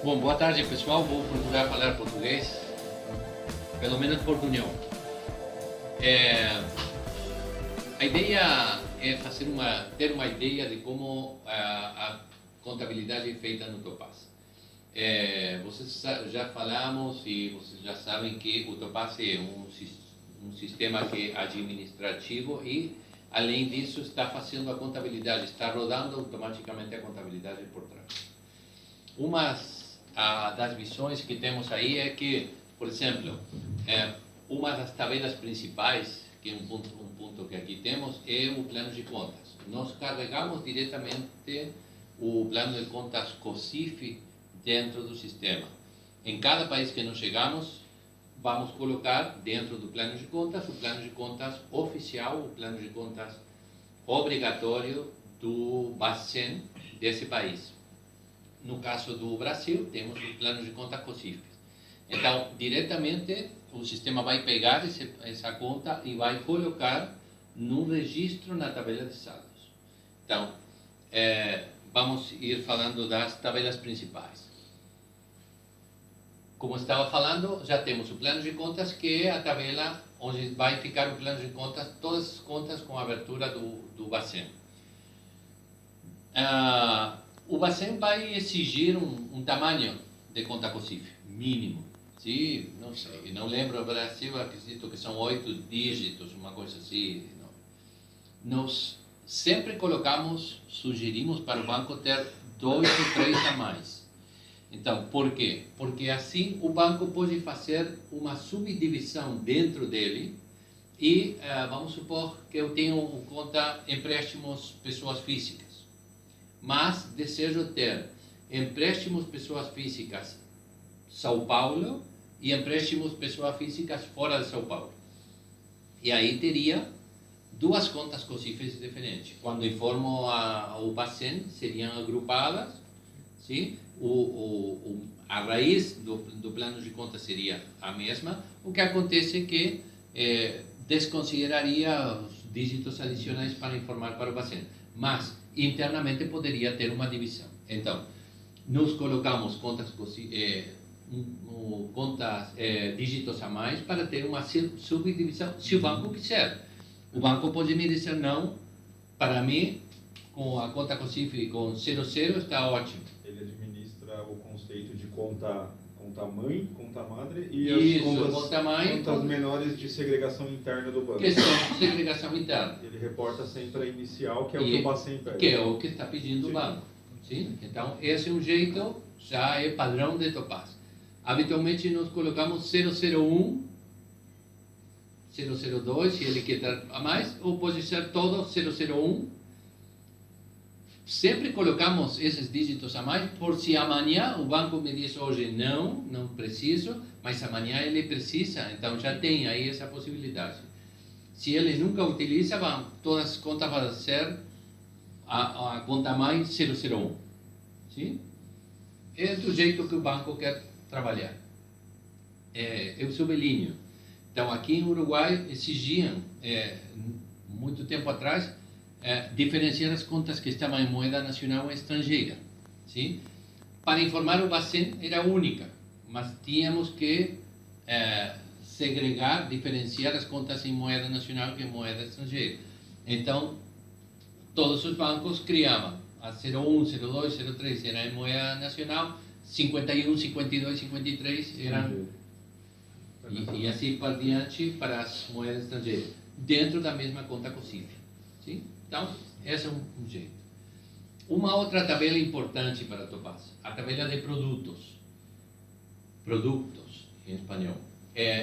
Bom, boa tarde pessoal, vou procurar falar português, pelo menos portunhol. A ideia é ter uma ideia de como a contabilidade é feita no Topaz. Vocês já falamos e vocês já sabem que o Topaz é um sistema que é administrativo e, além disso, está fazendo a contabilidade, está rodando automaticamente a contabilidade por trás. Uma das visões que temos aí é que, por exemplo, uma das tabelas principais, que é um ponto que aqui temos, é o plano de contas. Nós carregamos diretamente o plano de contas COSIF dentro do sistema. Em cada país que nós chegamos, vamos colocar dentro do plano de contas o plano de contas oficial, o plano de contas obrigatório do Bacen desse país. No caso do Brasil, temos o plano de conta COSIF. Então, diretamente, o sistema vai pegar essa conta e vai colocar no registro na tabela de saldos. Então, vamos ir falando das tabelas principais. Como estava falando, já temos o plano de contas, que é a tabela onde vai ficar o plano de contas, todas as contas com a abertura do Bacen. O Bacen vai exigir um tamanho de conta COSIF mínimo. Sim, não sei, não lembro, o Brasil acredito que são 8 dígitos, uma coisa assim. Nós sempre sugerimos para o banco ter 2 ou 3 a mais. Então, por quê? Porque assim o banco pode fazer uma subdivisão dentro dele e vamos supor que eu tenho conta empréstimos pessoas físicas, mas desejo ter empréstimos pessoas físicas São Paulo e empréstimos pessoas físicas fora de São Paulo. E aí teria 2 contas COSIF diferentes. Quando informo o Bacen, seriam agrupadas, sim? A raiz do plano de conta seria a mesma. O que acontece é que desconsideraria os dígitos adicionais para informar para o Bacen. Mas, internamente, poderia ter uma divisão. Então, nós colocamos dígitos a mais para ter uma subdivisão, se o banco quiser. O banco pode me dizer, não, para mim, com a conta COSIF com 00 está ótimo. Ele administra o conceito de conta mãe, conta madre e Isso, as contas menores de segregação interna do banco. Que são segregação interna. Ele reporta sempre a inicial, que é o que o Bacen pede. Que é o que está pedindo o banco. Sim? Então, esse é um jeito, já é padrão de Topaz. Habitualmente, nós colocamos 001, 002, se ele quer dar a mais, ou pode ser todo 001. Sempre colocamos esses dígitos a mais, por se amanhã o banco me diz hoje não preciso, mas amanhã ele precisa, então já tem aí essa possibilidade. Se ele nunca utiliza, todas as contas vão ser a conta mãe 001. Sim? É do jeito que o banco quer trabalhar. Eu sublinho. Então, aqui em Uruguai exigiam, muito tempo atrás, diferenciar as contas que estavam em moeda nacional e estrangeira. Sim? Para informar o Bacen era única, mas tínhamos que segregar, diferenciar as contas em moeda nacional e em moeda estrangeira. Então, todos os bancos criavam a 01, 02, 03 era em moeda nacional, 51, 52, 53 eram, e assim por diante para as moedas estrangeiras, dentro da mesma conta COSIF. Sim? Então, esse é um jeito. Uma outra tabela importante para Topaz, a tabela de produtos. Produtos, em espanhol.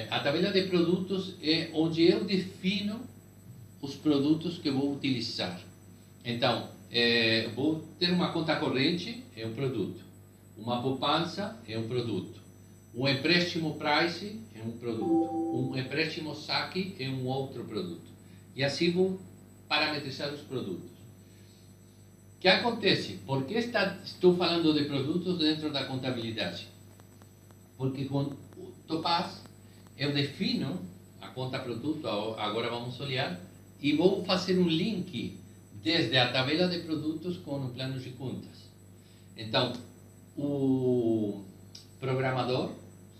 A tabela de produtos é onde eu defino os produtos que vou utilizar. Então, vou ter uma conta corrente, é um produto. Uma poupança é um produto. Um empréstimo price é um produto. Um empréstimo saque é um outro produto. E assim vou parametrizar os produtos. O que acontece? Por que estou falando de produtos dentro da contabilidade? Porque com o Topaz eu defino a conta produto, agora vamos olhar, e vou fazer um link desde a tabela de produtos com o plano de contas. Então, o programador,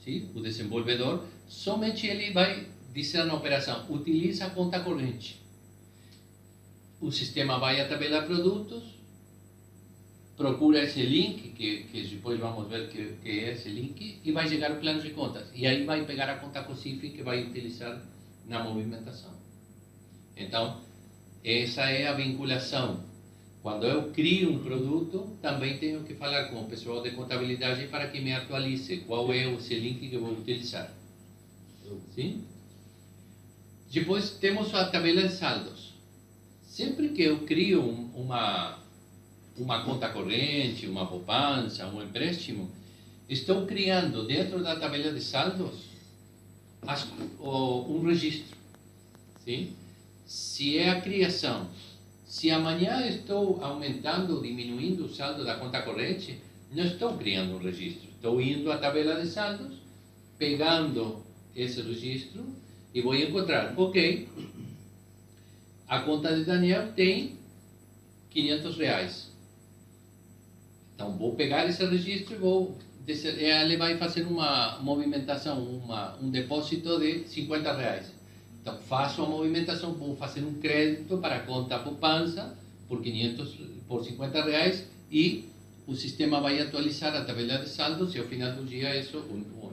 sim, o desenvolvedor, somente ele vai dizer na operação, utiliza a conta corrente. O sistema vai à tabela produtos, procura esse link, que depois vamos ver que é esse link, e vai chegar o plano de contas. E aí vai pegar a conta COSIF que vai utilizar na movimentação. Então, essa é a vinculação. Quando eu crio um produto, também tenho que falar com o pessoal de contabilidade para que me atualize qual é esse link que eu vou utilizar. Sim? Depois temos a tabela de saldos. Sempre que eu crio uma conta corrente, uma poupança, um empréstimo, estou criando dentro da tabela de saldos um registro. Sim? Se é a criação, se amanhã estou aumentando ou diminuindo o saldo da conta corrente, não estou criando um registro. Estou indo à tabela de saldos, pegando esse registro e vou encontrar, ok, a conta de Daniel tem R$500. Então vou pegar esse registro e vou ele vai fazer uma movimentação, um depósito de R$50. Então faço a movimentação, vou fazer um crédito para a conta poupança por R$50 e o sistema vai atualizar a tabela de saldos e ao final do dia isso,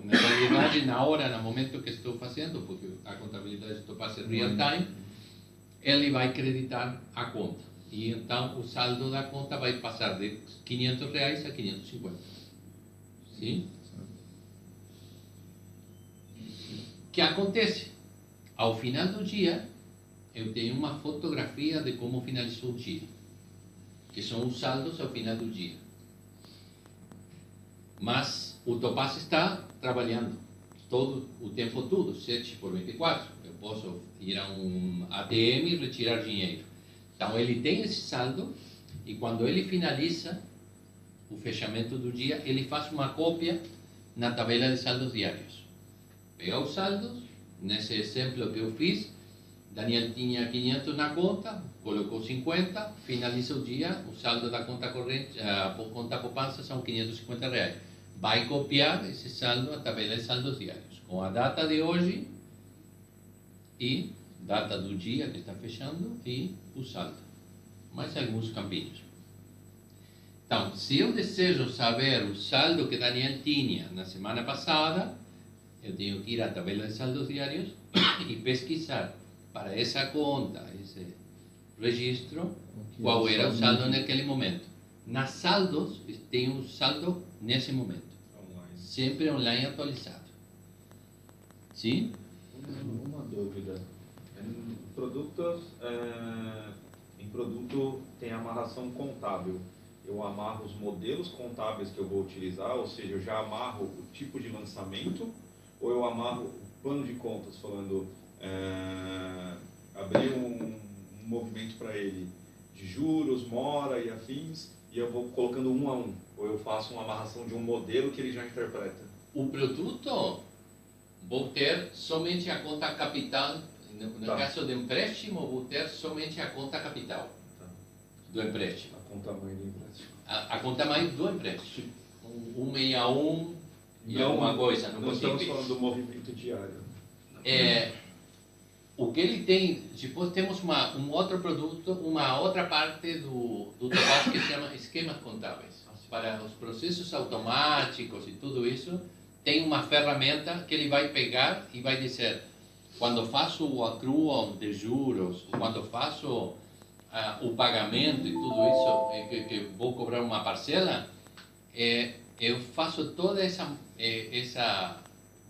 na realidade, na hora, no momento que estou fazendo, porque a contabilidade estou fazendo real time, ele vai creditar a conta. E então o saldo da conta vai passar de R$500 a 550. Sim? O que acontece? Ao final do dia, eu tenho uma fotografia de como finalizou o dia, que são os saldos ao final do dia. Mas o Topaz está trabalhando todo o tempo todo, 7/24. Eu posso ir a um ATM e retirar dinheiro. Então ele tem esse saldo e quando ele finaliza o fechamento do dia, ele faz uma cópia na tabela de saldos diários. Pega os saldos, nesse exemplo que eu fiz, Daniel tinha 500 na conta, colocou 50, finaliza o dia, o saldo da conta corrente, a conta poupança são R$550. Vai copiar esse saldo à tabela de saldos diários, com a data de hoje e data do dia que está fechando e o saldo. Mais alguns campinhos. Então, se eu desejo saber o saldo que Daniel tinha na semana passada, eu tenho que ir à tabela de saldos diários e pesquisar para essa conta, esse registro, qual era o saldo naquele momento. Nas saldos, tem o saldo nesse momento. Online. Sempre online atualizado. Sim? Uma dúvida. Em produto tem amarração contábil. Eu amarro os modelos contábeis que eu vou utilizar, ou seja, eu já amarro o tipo de lançamento, ou eu amarro o plano de contas, falando, abrir um movimento para ele de juros, mora e afins, e eu vou colocando um a um, ou eu faço uma amarração de um modelo que ele já interpreta? O produto, vou ter somente a conta capital, no caso de empréstimo, vou ter somente a conta capital do empréstimo. A conta mãe do empréstimo. A conta mãe do empréstimo. 161 e alguma coisa, não consigo. Estamos falando do movimento diário. O que ele tem, depois temos um outro produto, uma outra parte do Topaz que se chama esquemas contábeis. Para os processos automáticos e tudo isso, tem uma ferramenta que ele vai pegar e vai dizer, quando faço o accrual de juros, quando faço o pagamento e tudo isso, que vou cobrar uma parcela, eu faço todo esse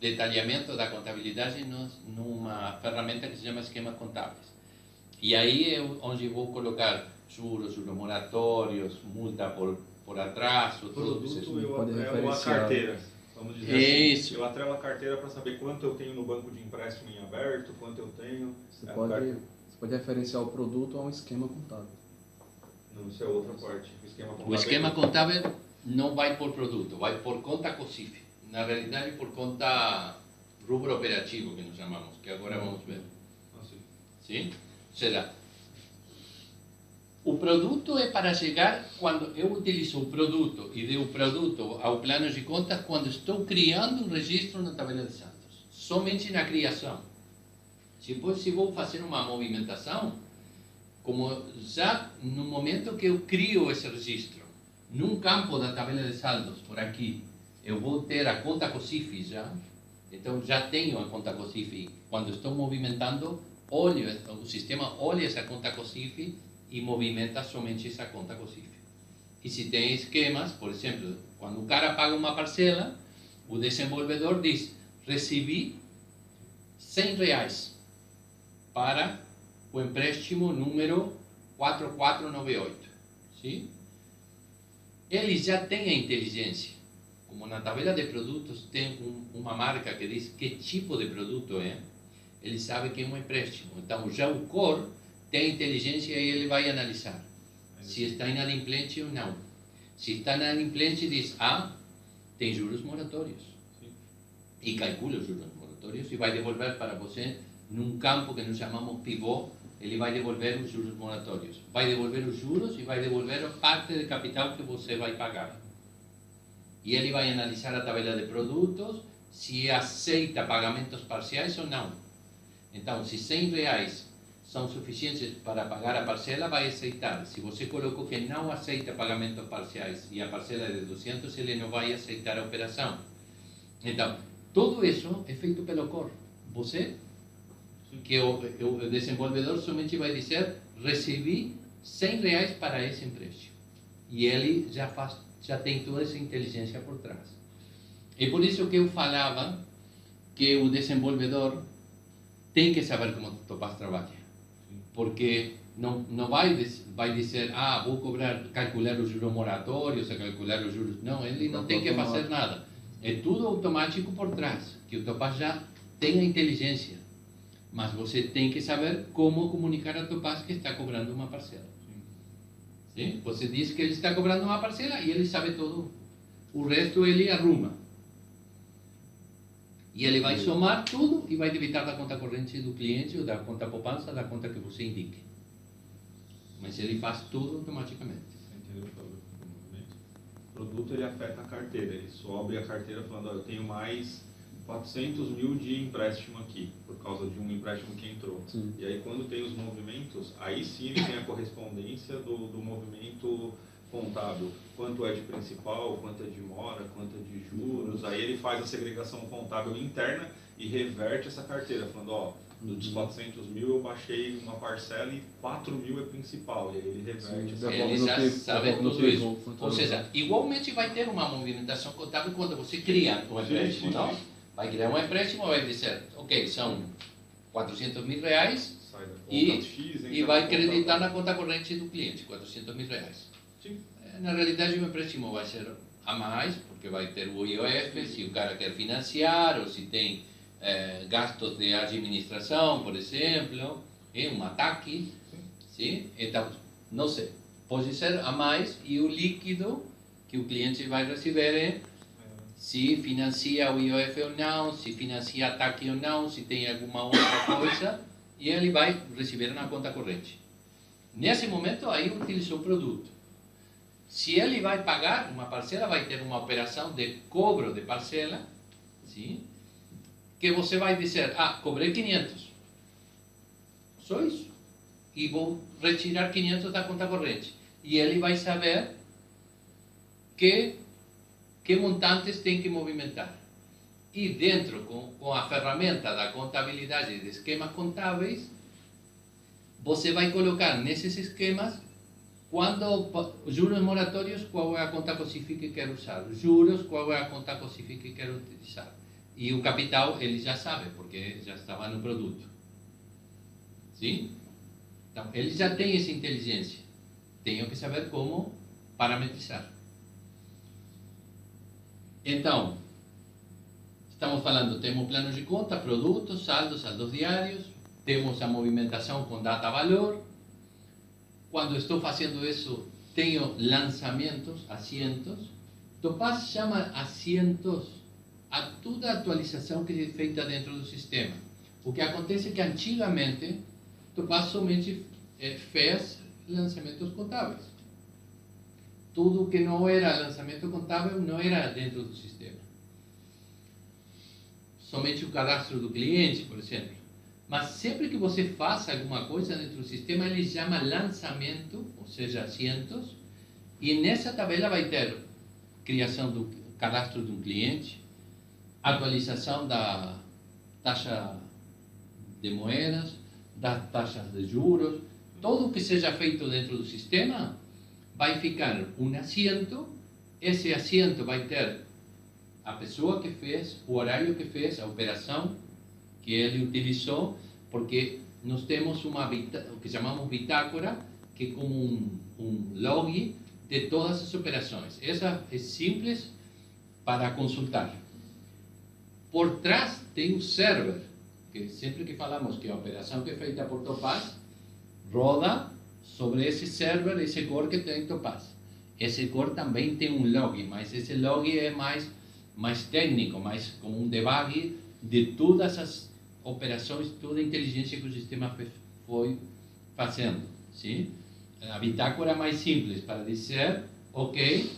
detalhamento da contabilidade numa ferramenta que se chama esquemas contábeis. E aí é onde vou colocar juros moratórios, multa por atraso, tudo isso. Eu atrelo a carteira, vamos dizer assim. Eu atrelo a carteira para saber quanto eu tenho no banco de empréstimo em aberto, quanto eu tenho. Você pode referenciar o produto a um esquema contábil. Não, isso é outra parte. O esquema contábil não vai por produto, vai por conta COSIF. Na realidade, por conta rubro operativo, que nós chamamos, que agora vamos ver. Sim? Ou seja, O produto é para chegar quando eu utilizo o produto e dei o produto ao plano de contas quando estou criando um registro na tabela de saldos. Somente na criação. Depois, se vou fazer uma movimentação, como já no momento que eu crio esse registro, num campo da tabela de saldos, por aqui, eu vou ter a conta COSIF já. Então, já tenho a conta COSIF. Quando estou movimentando, o sistema olha essa conta COSIF e movimenta somente essa conta COSIF. E se tem esquemas, por exemplo, quando o cara paga uma parcela, o desenvolvedor diz, recebi R$100 para o empréstimo número 4498. Sim? Ele já tem a inteligência. Como na tabela de produtos tem uma marca que diz que tipo de produto é, ele sabe que é um empréstimo. Então, já o core tem inteligência e ele vai analisar se está inadimplente ou não. Se está inadimplente, diz, tem juros moratórios. Sim. E calcula os juros moratórios e vai devolver para você, num campo que nós chamamos pivô, ele vai devolver os juros moratórios. Vai devolver os juros e vai devolver a parte de capital que você vai pagar. E ele vai analisar a tabela de produtos, se aceita pagamentos parciais ou não. Então, se R$100 são suficientes para pagar a parcela, vai aceitar. Se você colocou que não aceita pagamentos parciais e a parcela é de 200, ele não vai aceitar a operação. Então, tudo isso é feito pelo core. Você, que o desenvolvedor somente vai dizer, recebi R$100 para esse empréstimo. E ele já tem toda essa inteligência por trás. É por isso que eu falava que o desenvolvedor tem que saber como o Topaz trabalha. Porque não vai dizer, vou calcular os juros moratórios, calcular os juros. Não, ele não tem que fazer nada. É tudo automático por trás, que o Topaz já tem a inteligência. Mas você tem que saber como comunicar a Topaz que está cobrando uma parcela. Sim? Você diz que ele está cobrando uma parcela e ele sabe tudo. O resto ele arruma. E ele vai somar tudo e vai debitar da conta corrente do cliente ou da conta poupança, da conta que você indique. Mas ele faz tudo automaticamente. Entendeu? O produto ele afeta a carteira. Ele sobe a carteira falando, eu tenho mais 400 mil de empréstimo aqui, por causa de um empréstimo que entrou. Sim. E aí quando tem os movimentos, aí sim ele tem a correspondência do movimento contábil. Quanto é de principal, quanto é de mora, quanto é de juros. Aí ele faz a segregação contábil interna e reverte essa carteira, falando, dos 400 mil eu baixei uma parcela e 4 mil é principal. E aí ele reverte. Ele já sabe tudo isso. Ou seja, igualmente vai ter uma movimentação contábil quando você cria um empréstimo, não? Vai criar um empréstimo, vai dizer, ok, são R$400 mil e vai creditar na conta corrente do cliente, R$400 mil. Sim. Na realidade, o empréstimo vai ser a mais, porque vai ter o IOF, se o cara quer financiar, ou se tem gastos de administração, por exemplo, um ataque. Sim? Então, não sei, pode ser a mais, e o líquido que o cliente vai receber se financia o IOF ou não, se financia ataque ou não, se tem alguma outra coisa, e ele vai receber na conta corrente. Nesse momento, aí utilizou o produto. Se ele vai pagar uma parcela, vai ter uma operação de cobro de parcela, sim? Que você vai dizer, cobrei 500. Só isso. E vou retirar 500 da conta corrente. E ele vai saber que montantes tem que movimentar. E dentro, com a ferramenta da contabilidade de esquemas contábeis, você vai colocar nesses esquemas, quando juros moratórios, qual é a conta COSIF que quero usar. Juros, qual é a conta COSIF que quero utilizar. E o capital, ele já sabe, porque já estava no produto. Sim? Então, ele já tem essa inteligência. Tenho que saber como parametrizar. Então, estamos falando, temos planos de conta, produtos, saldos diários, temos a movimentação com data-valor. Quando estou fazendo isso, tenho lançamentos, asientos. Topaz chama asientos a toda atualização que é feita dentro do sistema. O que acontece é que antigamente Topaz somente fez lançamentos contábeis. Tudo que não era lançamento contábil não era dentro do sistema. Somente o cadastro do cliente, por exemplo. Mas sempre que você faça alguma coisa dentro do sistema, ele chama lançamento, ou seja, asientos, e nessa tabela vai ter criação do cadastro de um cliente, atualização da taxa de moedas, das taxas de juros, tudo que seja feito dentro do sistema vai ficar um assento. Esse assento vai ter a pessoa que fez, o horário que fez, a operação que ele utilizou, porque nós temos o que chamamos bitácora, que é como um log de todas as operações. Essa é simples para consultar. Por trás tem o server, que sempre que falamos que a operação que é feita por Topaz roda sobre esse server, esse core que tem Topaz. Esse core também tem um log, mas esse log é mais técnico, mais como um debug de todas as operações, toda a inteligência que o sistema foi fazendo. Sim? A bitácora é mais simples para dizer, ok,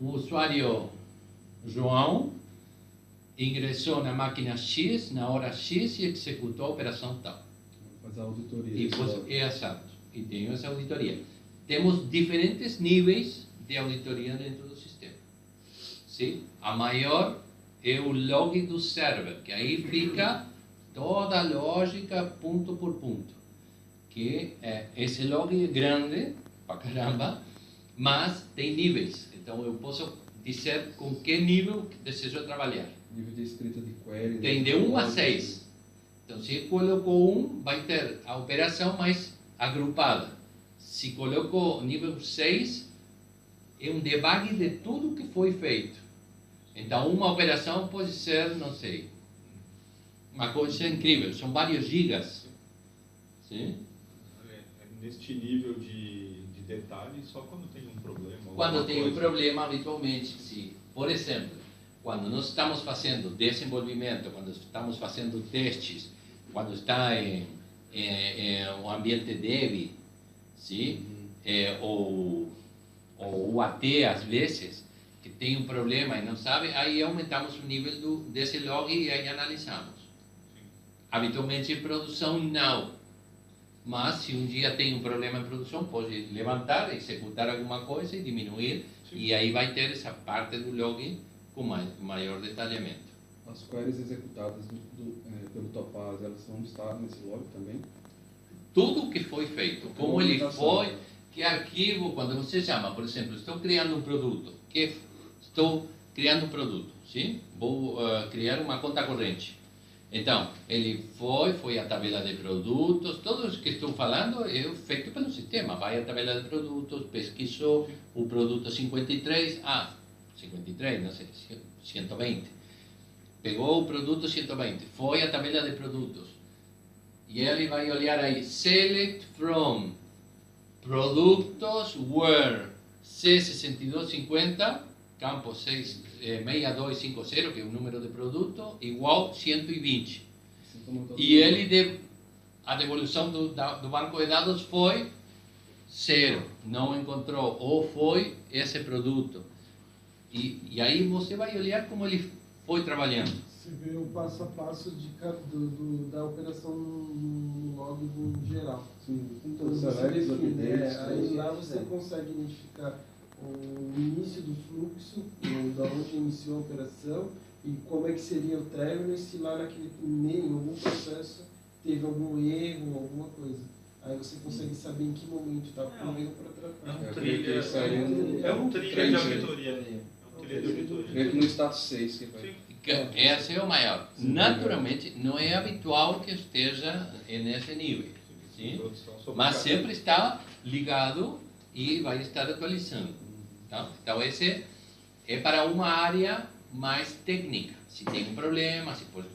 o usuário João ingressou na máquina X, na hora X, e executou a operação tal. Fazer a auditoria. E é exato. E tem essa auditoria. Temos diferentes níveis de auditoria dentro do sistema. Sim? A maior é o log do server, que aí fica toda a lógica ponto por ponto. Que esse log é grande, pra caramba, mas tem níveis. Então eu posso dizer com que nível desejo trabalhar. Nível de escrita de query. Tem de 1 a 6. Então, se colocou 1, vai ter a operação mais agrupada. Se colocou nível 6, é um debug de tudo que foi feito. Então, uma operação pode ser, não sei, uma coisa incrível. São vários gigas. Sim? Neste nível de detalhe, só quando tem um problema. Quando tem um problema, habitualmente, sim. Por exemplo, quando nós estamos fazendo desenvolvimento, quando estamos fazendo testes, quando está em um ambiente dev, sim? Ou UAT, às vezes, que tem um problema e não sabe, aí aumentamos o nível desse log e aí analisamos. Habitualmente em produção, não. Mas se um dia tem um problema em produção, pode levantar, executar alguma coisa e diminuir, e aí vai ter essa parte do log com maior detalhamento. As queries executadas pelo Topaz, elas vão estar nesse log também? Tudo o que foi feito, como ele foi, que arquivo, quando você chama, por exemplo, estou criando um produto, sim? Vou criar uma conta corrente. Então, ele foi a tabela de produtos, tudo isso que estou falando é feito pelo sistema. Vai à tabela de produtos, pesquisou o produto 53, 53, não sei, 120. Pegou o produto 120, foi à tabela de produtos. E ele vai olhar aí, select from produtos where C6250, campo 6250, que é o número de produto, igual 120. E a devolução do banco de dados foi 0, não encontrou, ou foi esse produto. E aí você vai olhar como ele foi trabalhando. Você vê o passo a passo da operação no log no geral. Sim, Então você define, aí lá você consegue identificar o início do fluxo, da onde iniciou a operação e como é que seria o término, e se lá naquele meio, em algum processo, teve algum erro, alguma coisa. Aí você consegue saber em que momento está correndo para tratar. É um trilha de auditoria. Meio que no status 6 que vai. Esse é o maior. Naturalmente, não é habitual que esteja nesse nível. Sim? Mas sempre está ligado e vai estar atualizando. Tá? Então, esse é para uma área mais técnica. Se tem um problema, se for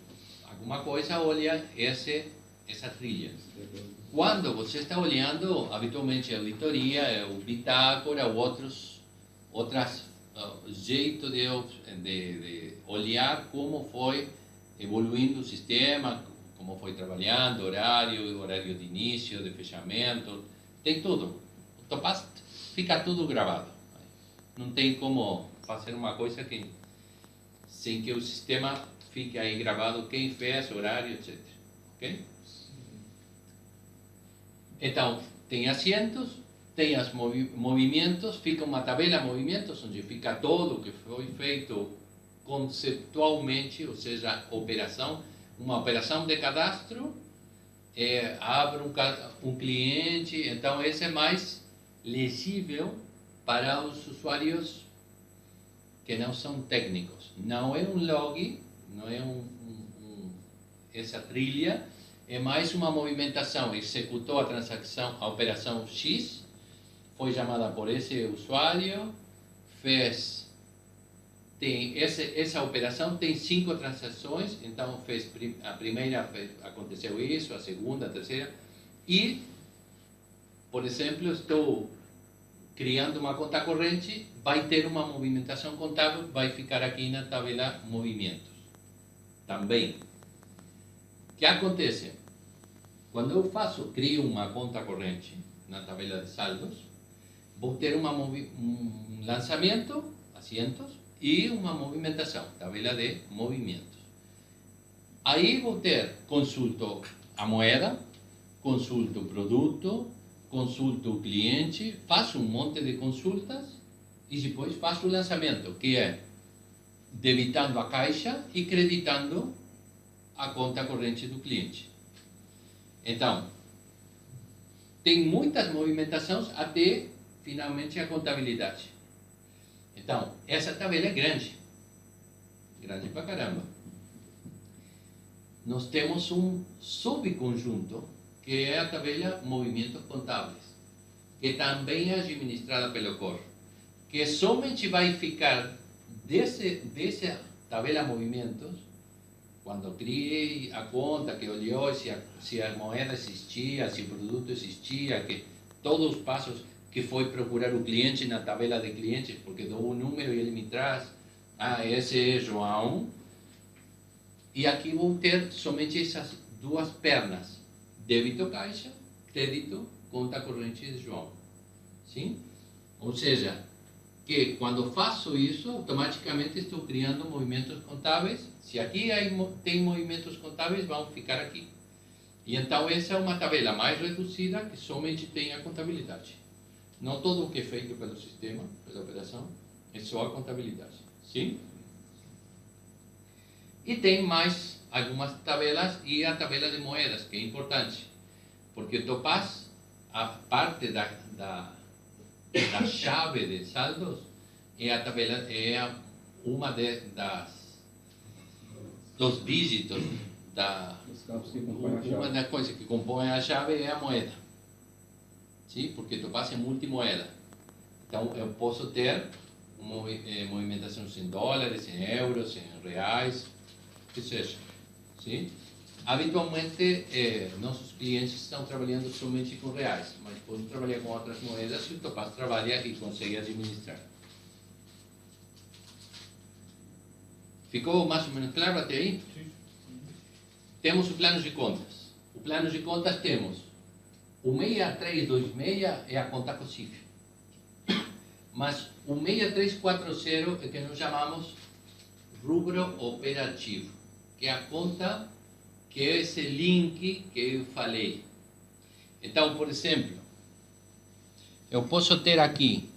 alguma coisa, olha essa trilha. Quando você está olhando, habitualmente, a auditoria, o bitácora, ou outros jeito de olhar como foi evoluindo o sistema, como foi trabalhando, horário de início, de fechamento, tem tudo. O Topaz fica tudo gravado. Não tem como fazer uma coisa sem que o sistema fique aí gravado quem fez, horário, etc. Ok? Então, tem assentos, tem os movimentos, fica uma tabela de movimentos, onde fica tudo que foi feito conceptualmente, ou seja, uma operação de cadastro, abre um cliente, então esse é mais legível para os usuários que não são técnicos. Não é um log, não é essa trilha, é mais uma movimentação. Executou a transação, a operação X, foi chamada por esse usuário, essa operação tem 5 transações, então a primeira aconteceu isso, a segunda, a terceira, e, por exemplo, estou criando uma conta corrente, vai ter uma movimentação contábil, vai ficar aqui na tabela movimentos. Também. O que acontece? Quando eu crio uma conta corrente na tabela de saldos, vou ter um lançamento, assentos, e uma movimentação, tabela de movimentos. Aí vou ter, consulto a moeda, consulto o produto, consulto o cliente, faço um monte de consultas e depois faço o lançamento, que é debitando a caixa e creditando a conta corrente do cliente. Então, tem muitas movimentações até finalmente a contabilidade. Então, essa tabela é grande pra caramba. Nós temos um subconjunto, que é a tabela movimentos contábeis, que também é administrada pelo Core, que somente vai ficar dessa tabela movimentos, quando criei a conta, que olhou se a moeda existia, se o produto existia, que todos os passos que foi procurar o cliente na tabela de clientes, porque dou um número e ele me traz, esse é João, e aqui vou ter somente essas duas pernas, débito caixa, crédito, conta corrente de João. Sim? Ou seja, que quando faço isso, automaticamente estou criando movimentos contábeis. Se aqui tem movimentos contábeis, vão ficar aqui. E então essa é uma tabela mais reduzida que somente tem a contabilidade. Não todo o que é feito pelo sistema, pela operação, é só a contabilidade. Sim? E tem mais algumas tabelas e a tabela de moedas, que é importante. Porque o Topaz, a parte da chave de saldos, é a tabela, uma dos dígitos uma das coisas que compõem a chave é a moeda. Sim? Porque o Topaz é multimoeda. Então eu posso ter movimentações em dólares, em euros, em reais, o que seja. Sim? Habitualmente, nossos clientes estão trabalhando somente com reais, mas podem trabalhar com outras moedas e o Topaz trabalha e consegue administrar. Ficou mais ou menos claro até aí? Sim. Temos o plano de contas. O plano de contas temos o 6326 é a conta COSIF. Mas o 6340 é que nós chamamos rubro operativo, que é a conta que é esse link que eu falei. Então, por exemplo, eu posso ter aqui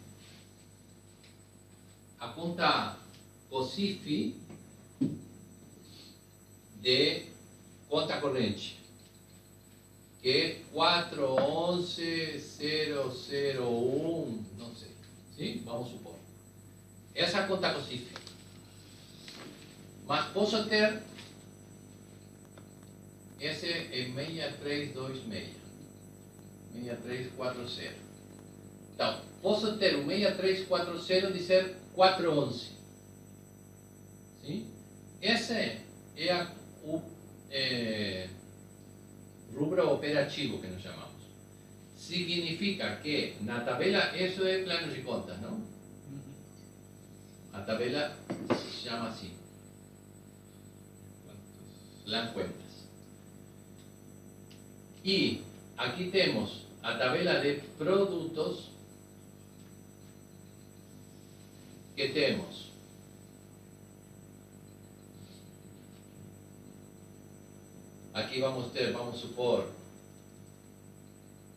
a conta COSIF de conta corrente, que é 411001, não sei, sim? Vamos supor. Essa é a conta COSIF. Mas posso ter esse é 6326, 6340. Então, posso ter o 6340 de ser 411. Sim? Esse é o rubro operativo que nós chamamos. Significa que na tabela, isso é plano de contas, não? A tabela se chama assim. Las cuentas. E aqui temos a tabela de produtos que temos. Aqui vamos ter, vamos supor,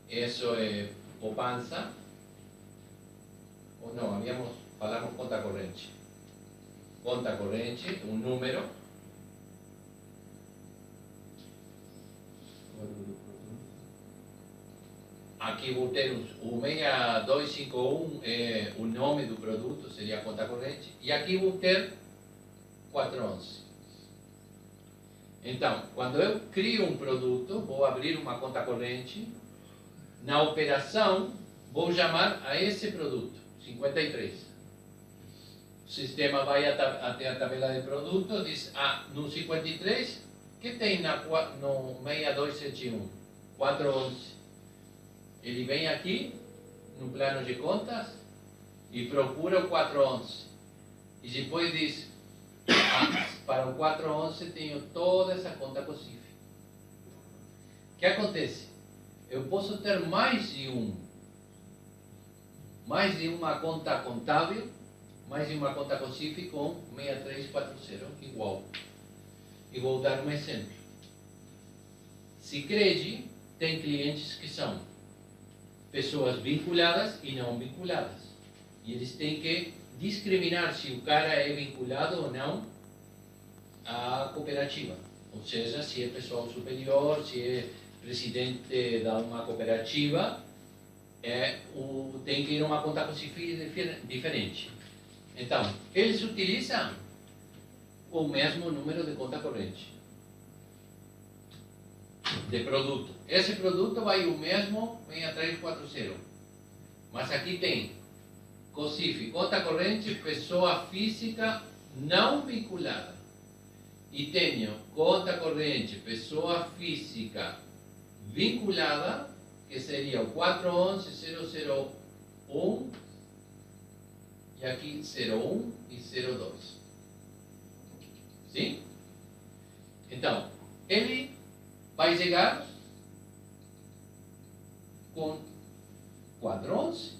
isso é poupança, ou não, falamos conta corrente. Conta corrente, um número. Aqui vou ter o 6251 é o nome do produto, seria a conta corrente. E aqui vou ter 411. Então, quando eu crio um produto, vou abrir uma conta corrente. Na operação, vou chamar a esse produto, 53. O sistema vai até a tabela de produtos, diz, no 53, que tem no 6271? 411. Ele vem aqui, no plano de contas, e procura o 411. E depois diz, para o 411 tenho toda essa conta com CIF. O que acontece? Eu posso ter mais de uma conta contábil, mais de uma conta com CIF com 6340, igual. E vou dar um exemplo. Sicredi tem clientes que são pessoas vinculadas e não vinculadas. E eles têm que discriminar se o cara é vinculado ou não à cooperativa. Ou seja, se é pessoal superior, se é presidente de uma cooperativa, tem que ir a uma conta com CIF diferente. Então, eles utilizam o mesmo número de conta corrente de produto. Esse produto vai o mesmo 6340. Mas aqui tem COSIF, conta corrente, pessoa física não vinculada. E tenho conta corrente, pessoa física vinculada, que seria o 411001, e aqui 01 e 02. Sim? Então, ele vai chegar com 411.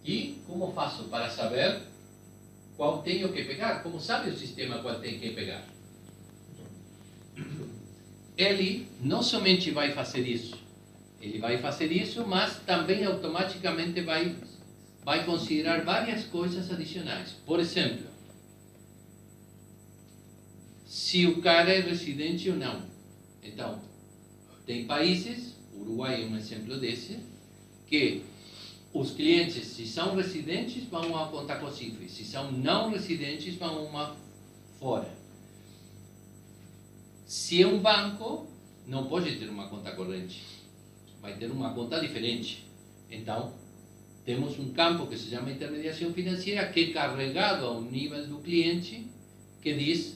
E como faço para saber qual tenho que pegar? Como sabe o sistema qual tem que pegar? Ele não somente vai fazer isso, ele vai fazer isso, mas também automaticamente vai considerar várias coisas adicionais. Por exemplo, se o cara é residente ou não. Então, tem países, o Uruguai é um exemplo desse, que os clientes, se são residentes, vão a uma conta COSIF, se são não residentes, vão a uma fora. Se é um banco, não pode ter uma conta corrente, vai ter uma conta diferente. Então, temos um campo que se chama intermediação financeira, que é carregado ao nível do cliente, que diz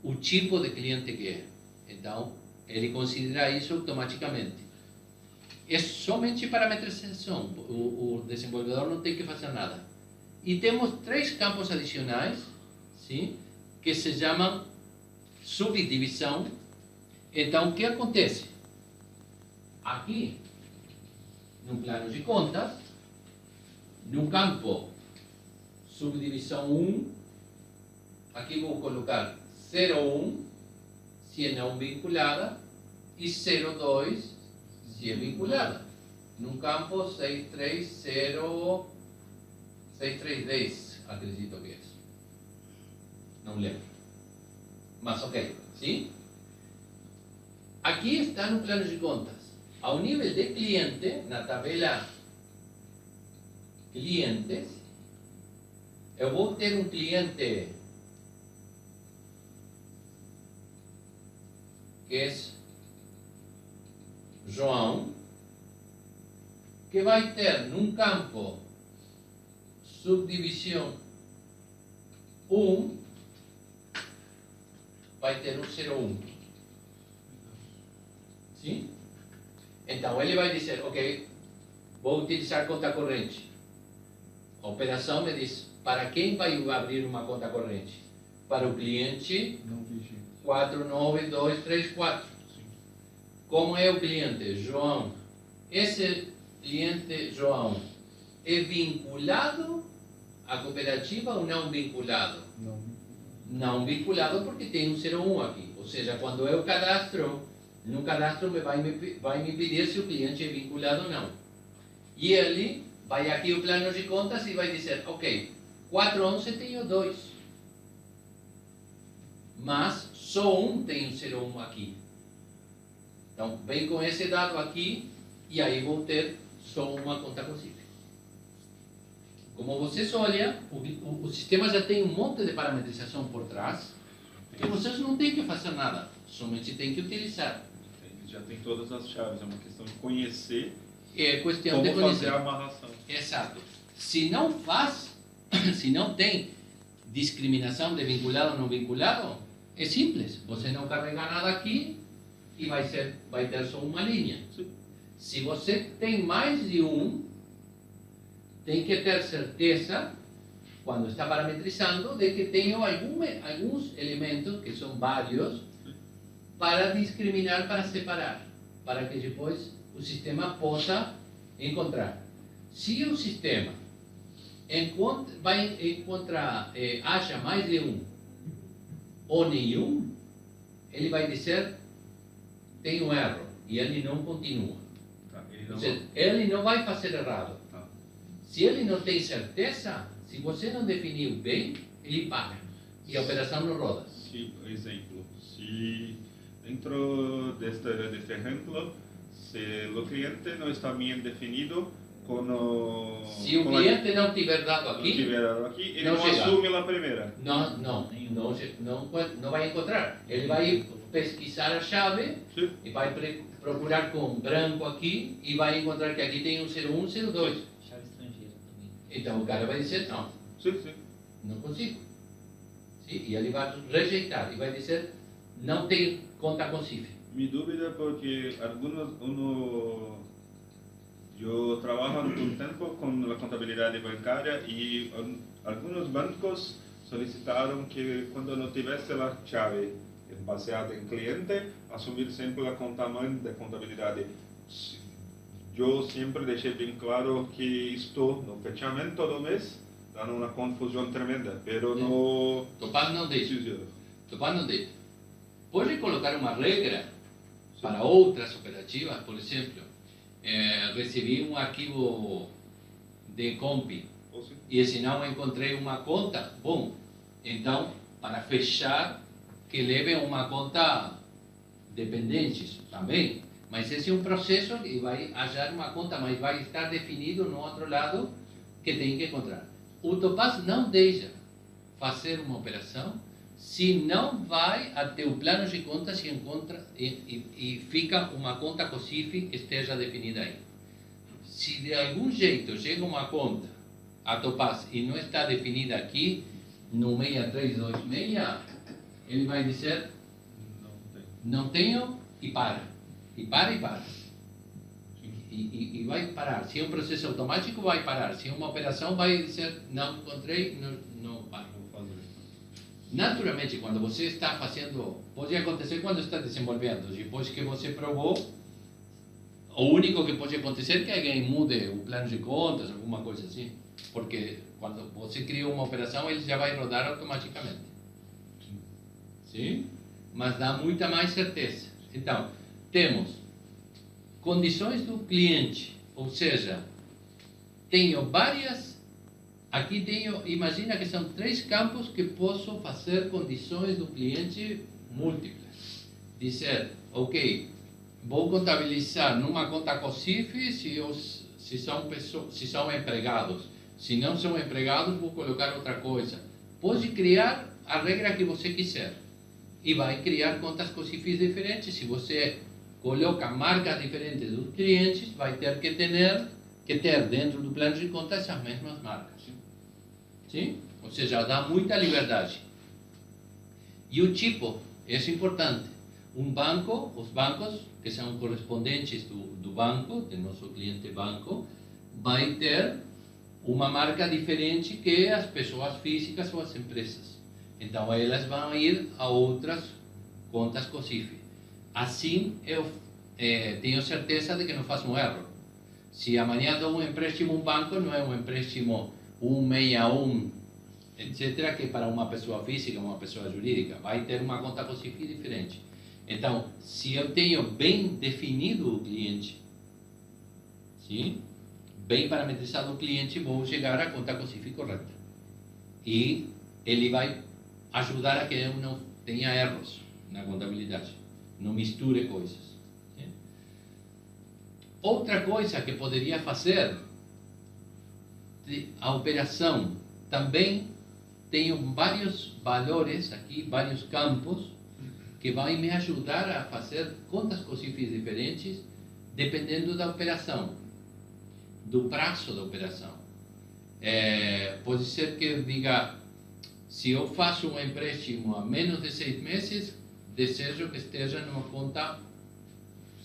o tipo de cliente que é. Então, ele considera isso automaticamente. É somente parametrização, o desenvolvedor não tem que fazer nada. E temos 3 campos adicionais, sim, que se chamam subdivisão. Então, o que acontece? Aqui, no plano de contas, no campo subdivisão 1, aqui vou colocar 01, se é não vinculada, e 02, se é vinculada. No campo 6310, acredito que é isso. Não lembro. Mas ok, sim? Aqui está no plano de contas. Ao nível de cliente, na tabela clientes, eu vou ter um cliente que é João, que vai ter num campo subdivisão 1, vai ter um 01. Sim? Então ele vai dizer, ok, vou utilizar conta corrente. A operação me diz, para quem vai abrir uma conta corrente? Para o cliente 49234. como é o cliente João, esse cliente João é vinculado à cooperativa ou não vinculado? Não. Não vinculado porque tem um 01 aqui. Ou seja, quando eu cadastro, no cadastro vai me pedir se o cliente é vinculado ou não. E ele vai aqui o plano de contas e vai dizer, ok, 411 tenho 2. Mas só um tem um 01 aqui. Então, vem com esse dado aqui e aí vou ter só uma conta COSIF. Como vocês olham, o sistema já tem um monte de parametrização por trás e vocês não têm que fazer nada, somente têm que utilizar. Já tem todas as chaves, é uma questão de conhecer É questão como de conhecer. fazer a amarração. Exato. Se não faz, se não tem discriminação de vinculado ou não vinculado, é simples. Você não carrega nada aqui e vai ter só uma linha. Sim. Se você tem mais de um, tem que ter certeza, quando está parametrizando, de que tem alguns elementos, que são vários, para discriminar, para separar, para que depois o sistema possa encontrar. Se o sistema vai encontrar, acha mais de um ou nenhum, ele vai dizer tem um erro e ele não continua. Tá, Ou seja, ele não vai fazer errado. Tá. Se ele não tem certeza, se você não definiu bem, ele para e a operação não roda. Exemplo, se dentro deste exemplo, se o cliente não está bem definido, se o cliente não tiver dado aqui, ele não não chega. assume a primeira. não vai encontrar. Ele vai pesquisar a chave Sim. e vai procurar com branco aqui e vai encontrar que aqui tem um 01, 02. Chave estrangeira também. Então o cara vai dizer não, Sim, sim. não consigo. Sim? E ele vai rejeitar e vai dizer não tem conta com CIF. Mi dúvida porque eu trabalho um tempo com a contabilidade bancária e alguns bancos solicitaram que quando não tivesse a chave baseada em cliente, assumir sempre a conta mãe de contabilidade. Eu sempre deixei bem claro que estou no fechamento do mês, dando uma confusão tremenda, pero no... Topaz não deixa. Sí, sí. Topaz não deixa. Pode colocar uma regra para outras operativas, por exemplo, recebi um arquivo de comp Ou sim. e se não encontrei uma conta, bom, então para fechar que leve uma conta dependentes também, mas esse é um processo que vai achar uma conta, mas vai estar definido no outro lado que tem que encontrar. O Topaz não deixa fazer uma operação se não vai até o plano de contas e encontra e fica uma conta COSIF que esteja definida aí. Se de algum jeito chega uma conta a Topaz e não está definida aqui no 6326, ele vai dizer não tenho e para. E para. E vai parar. Se é um processo automático, vai parar. Se é uma operação, vai dizer não encontrei, não para. Naturalmente, quando você está fazendo, pode acontecer quando está desenvolvendo, depois que você provou, o único que pode acontecer é que alguém mude o plano de contas, alguma coisa assim, porque quando você cria uma operação, ele já vai rodar automaticamente. Sim? Mas dá muita mais certeza. Então, temos condições do cliente, ou seja, tenho várias. Aqui tenho, imagina que são 3 campos que posso fazer condições do cliente múltiplas. Dizer, ok, vou contabilizar numa conta COSIF se são empregados. Se não são empregados, vou colocar outra coisa. Pode criar a regra que você quiser. E vai criar contas COSIF diferentes. Se você coloca marcas diferentes dos clientes, vai ter que ter dentro do plano de contas as mesmas marcas. Sim? Ou seja, dá muita liberdade. E o tipo, isso é importante. Um banco, os bancos, que são correspondentes do banco, do nosso cliente banco, vai ter uma marca diferente que as pessoas físicas ou as empresas. Então, elas vão ir a outras contas COSIF. Assim tenho certeza de que não faço um erro. Se amanhã dou um empréstimo a um banco, não é um empréstimo 161, etc., que é para uma pessoa física, uma pessoa jurídica. Vai ter uma conta com CIF diferente. Então, se eu tenho bem definido o cliente, sim, bem parametrizado o cliente, vou chegar à conta com CIF correta. E ele vai ajudar a que eu não tenha erros na contabilidade, não misture coisas. Outra coisa que poderia fazer, a operação também tem vários valores aqui, vários campos, que vão me ajudar a fazer contas com CIFs diferentes, dependendo da operação, do prazo da operação. Pode ser que eu diga, se eu faço um empréstimo a menos de 6 meses, desejo que esteja numa conta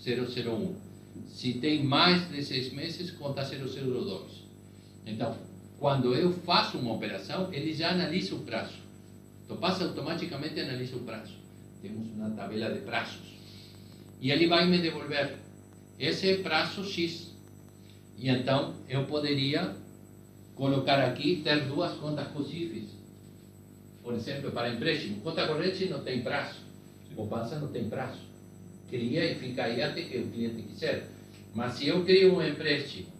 001. Se tem mais de 6 meses, conta 002. Então, quando eu faço uma operação, ele já analisa o prazo. Então, passa automaticamente analisa o prazo. Temos uma tabela de prazos. E ele vai me devolver esse prazo X. E então, eu poderia colocar aqui, ter duas contas com CIFs. Por exemplo, para empréstimo. Conta corrente não tem prazo. Poupança não tem prazo. Cria e fica aí até que o cliente quiser. Mas se eu crio um empréstimo,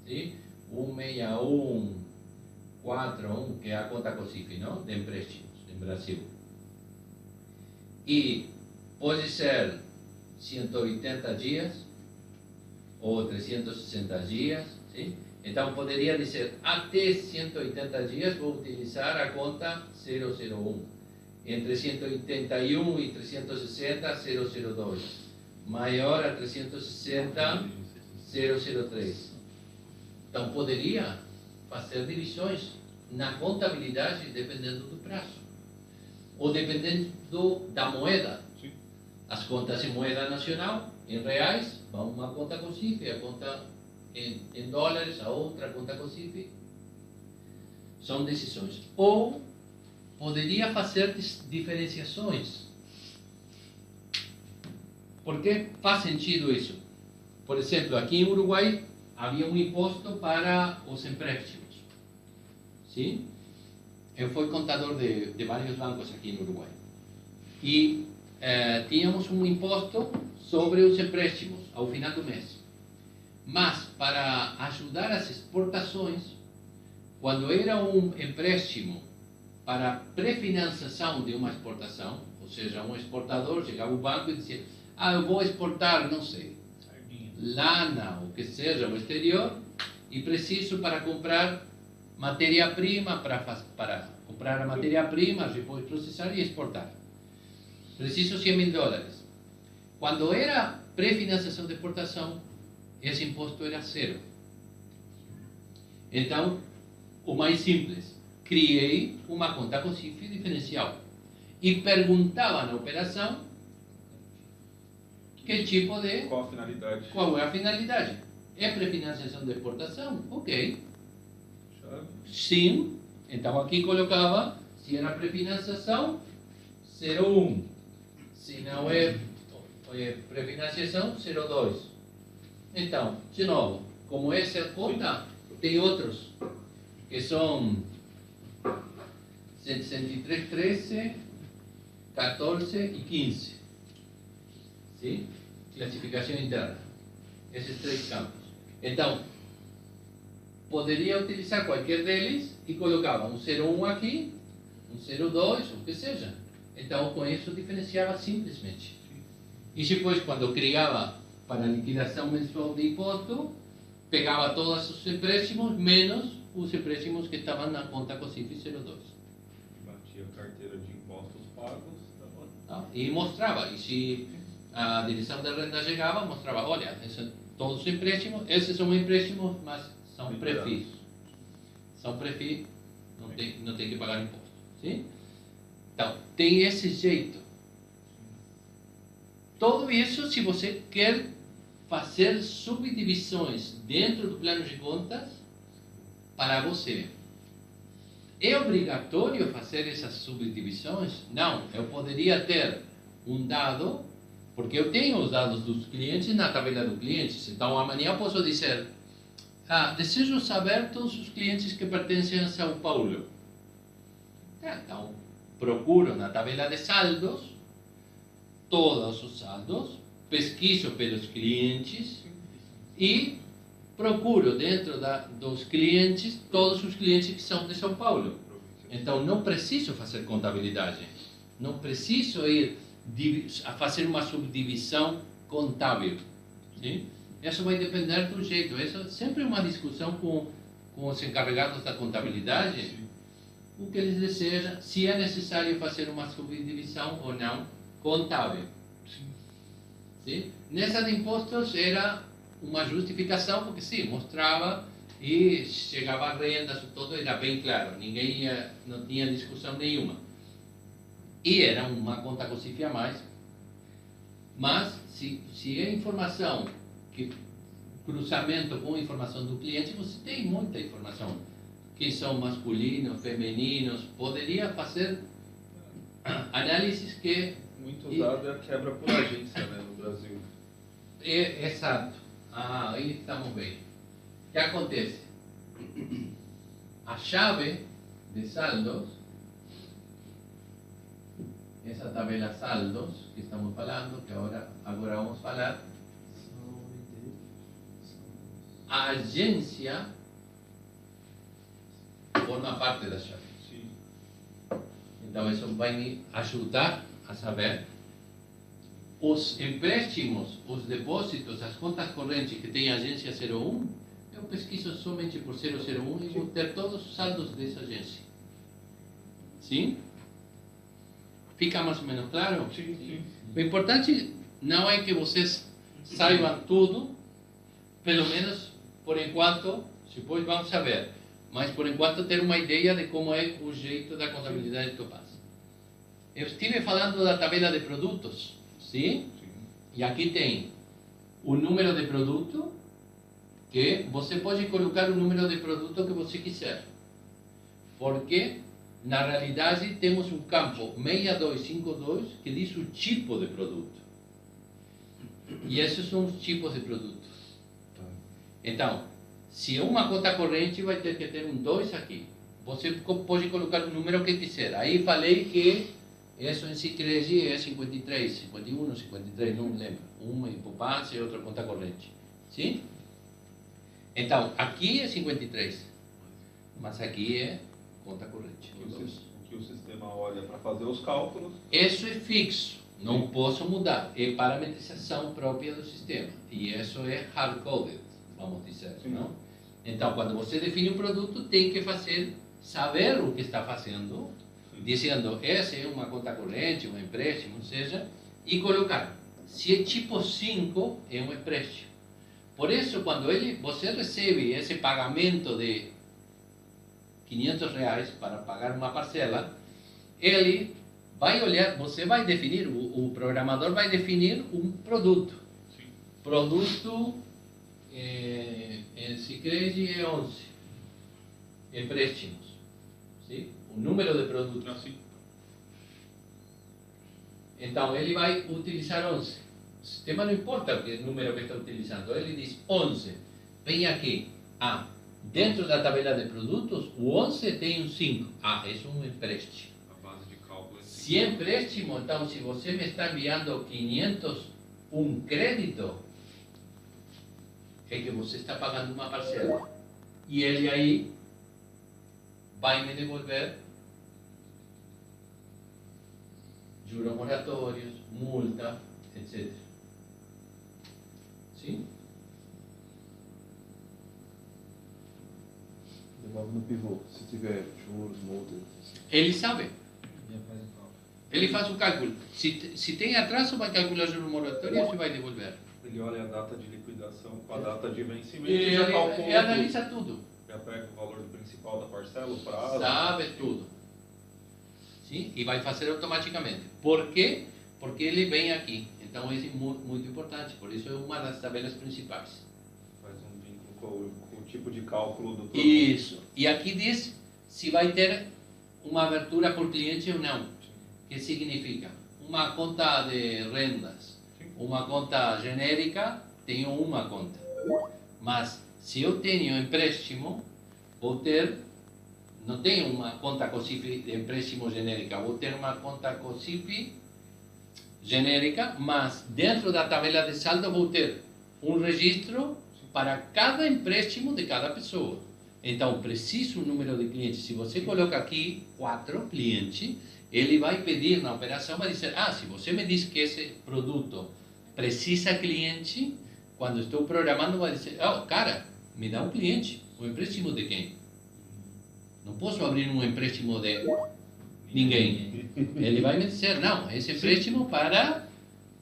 sim? 16141, que é a conta COSIF, não? De empréstimos em Brasil. E pode ser 180 dias ou 360 dias, sim? Então poderia dizer, até 180 dias vou utilizar a conta 001. Entre 181 e 360, 002. Maior a 360, 003. Então, poderia fazer divisões na contabilidade dependendo do prazo. Ou dependendo da moeda. Sim. As contas em moeda nacional, em reais, vão uma conta com CIF, a conta em dólares, a outra conta com CIF. São decisões. Ou poderia fazer diferenciações. Por que faz sentido isso? Por exemplo, aqui em Uruguai havia um imposto para os empréstimos. Sim? Eu fui contador de vários bancos aqui no Uruguai. E tínhamos um imposto sobre os empréstimos ao final do mês. Mas, para ajudar as exportações, quando era um empréstimo para prefinanciação de uma exportação, ou seja, um exportador chegava ao banco e dizia, eu vou exportar, não sei, lana, o que seja, ao exterior, e preciso para comprar matéria-prima, para comprar a matéria-prima, depois processar e exportar. Preciso 100 mil dólares. Quando era prefinanciação de exportação, esse imposto era 0. Então, o mais simples, criei uma conta com CIF diferencial e perguntava na operação que tipo de... Qual a finalidade? Qual é a finalidade? É prefinanciação de exportação? Ok. Chave. Sim. Então aqui colocava, se era prefinanciação, 01. Se não é prefinanciação, 02. Então, de novo, como essa conta, tem outros que são 163, 13, 14 e 15. Sim? Classificação interna. Esses 3 campos. Então, poderia utilizar qualquer deles e colocava um 01 aqui, um 02, o que seja. Então, com isso, diferenciava simplesmente. E depois, quando criava para liquidação mensual de imposto, pegava todos os empréstimos, menos os empréstimos que estavam na conta COSIF 02. Batia a carteira de impostos pagos. Tá? E mostrava. E se a direção da renda chegava, mostrava, olha, todos os empréstimos, esses são empréstimos, mas são prefis. São prefis, não tem que pagar imposto. Sim? Então, tem esse jeito. Tudo isso, se você quer fazer subdivisões dentro do plano de contas, para você. É obrigatório fazer essas subdivisões? Não, eu poderia ter um dado Porque eu tenho os dados dos clientes na tabela dos clientes. Então, amanhã eu posso dizer, desejo saber todos os clientes que pertencem a São Paulo. Então, procuro na tabela de saldos, todos os saldos, pesquiso pelos clientes e procuro dentro dos clientes todos os clientes que são de São Paulo. Então, não preciso fazer contabilidade. Não preciso ir a fazer uma subdivisão contábil. Sim? Isso vai depender do jeito. Isso é sempre uma discussão com os encarregados da contabilidade. O que eles desejam, se é necessário fazer uma subdivisão ou não contábil. Sim? Nessa de impostos era uma justificação, porque sim, mostrava e chegava a rendas, tudo era bem claro, não tinha discussão nenhuma. E era uma conta com CIF a mais, mas se é informação, cruzamento com informação do cliente, você tem muita informação. Quem são masculinos, femininos, poderia fazer análises que... Muito usado é a quebra por agência, né, no Brasil. Exato. Aí estamos bem. O que acontece? A chave de saldos, essa tabela saldos que estamos falando, que agora vamos falar, a agência forma parte da chave. Sim. Então isso vai me ajudar a saber os empréstimos, os depósitos, as contas correntes que tem a agência 01, eu pesquiso somente por 001 e vou ter todos os saldos dessa agência. Sim? Fica mais ou menos claro? Sim, sim. O importante não é que vocês saibam tudo, pelo menos por enquanto, depois vamos saber, mas por enquanto ter uma ideia de como é o jeito da contabilidade de Topaz. Eu estive falando da tabela de produtos, sim? E aqui tem o número de produto, que você pode colocar o número de produto que você quiser. Porque, na realidade, temos um campo 6252 que diz o tipo de produto. E esses são os tipos de produtos. Então, se é uma conta corrente, vai ter que ter um 2 aqui. Você pode colocar o número que quiser. Aí falei que isso em Sicredi é 53, 51, 53, não me lembro. Uma em poupança e outra conta corrente. Sim? Então, aqui é 53, mas aqui é conta corrente. O que o sistema olha para fazer os cálculos. Isso é fixo, não posso mudar. É parametrização própria do sistema. E isso é hard-coded, vamos dizer. Não? Então, quando você define um produto, tem que saber o que está fazendo, dizendo, essa é uma conta corrente, um empréstimo, seja, e colocar. Se é tipo 5, é um empréstimo. Por isso, quando você recebe esse pagamento de R$500 para pagar uma parcela, ele vai olhar, você vai definir, o programador vai definir um produto. Sim. Produto, em Sicredi é 11, empréstimos. Sim? O número de produtos. Assim. Então, ele vai utilizar 11. O sistema não importa o número que está utilizando, ele diz 11. Vem aqui. Dentro da tabela de produtos, o 11 tem um 5. Isso é um empréstimo. A base de cálculo é 5. Se é empréstimo, então, se você me está enviando 500, um crédito, é que você está pagando uma parcela. E ele aí vai me devolver juros moratórios, multa, etc. Sim? Devolve no pivô, se tiver juros, multas. Ele sabe. Já faz o cálculo. Ele faz o cálculo. Se tem atraso, vai calcular juros moratórios e vai devolver. Ele olha a data de liquidação com a data de vencimento E e já calcula ele analisa tudo. Já pega o valor do principal da parcela, o prazo. Sabe tudo. Sim? E vai fazer automaticamente. Por quê? Porque ele vem aqui. Então, isso é muito importante. Por isso, é uma das tabelas principais. Faz um vínculo com o tipo de cálculo do produto. Isso. E aqui diz se vai ter uma abertura por cliente ou não. Que significa? Uma conta de rendas. Sim. uma conta genérica, tenho uma conta. Mas se eu tenho empréstimo, vou ter, não tenho uma conta COSIF de empréstimo genérica, vou ter uma conta COSIF genérica, mas dentro da tabela de saldo vou ter um registro para cada empréstimo de cada pessoa. Então, preciso um número de clientes. Se você coloca aqui 4 clientes, ele vai pedir na operação, vai dizer, se você me diz que esse produto precisa cliente, quando estou programando, vai dizer, cara, me dá um cliente, um empréstimo de quem? Não posso abrir um empréstimo de ninguém. Ele vai me dizer, não, esse empréstimo para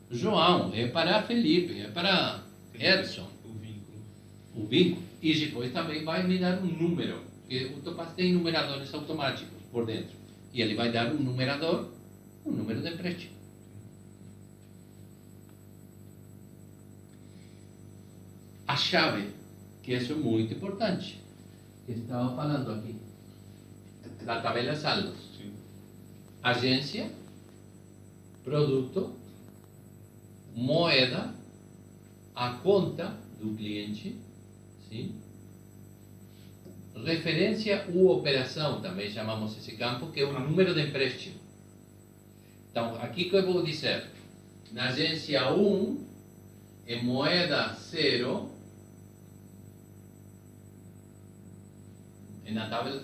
João, é para Felipe, é para Edson. O vínculo. E depois também vai me dar um número, porque o Topaz tem numeradores automáticos por dentro. E ele vai dar um numerador, um número de empréstimo. A chave, que isso é muito importante, que estava falando aqui, da tabela de saldos. Sim. Agência, produto, moeda, a conta do cliente, sim? Referência ou operação, também chamamos esse campo, que é o número de empréstimo. Então, aqui que eu vou dizer, na agência 1, em moeda 0,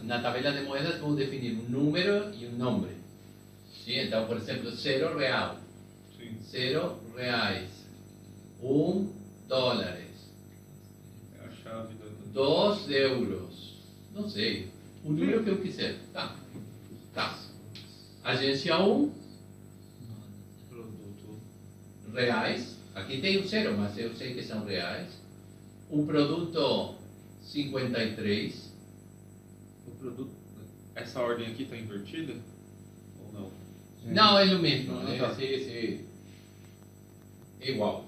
na tabela de moedas vou definir um número e um nome. Sim? Então, por exemplo, 0 real, Sim. 0 reais, 1 dólares, É a chave da... 2 euros, não sei, o número que eu quiser. Tá. Agência 1, Produto. reais, aqui tem um 0, mas eu sei que são reais. O produto 53, O produto... Essa ordem aqui está invertida? Ou não? não, é o mesmo, Ah, tá. é igual.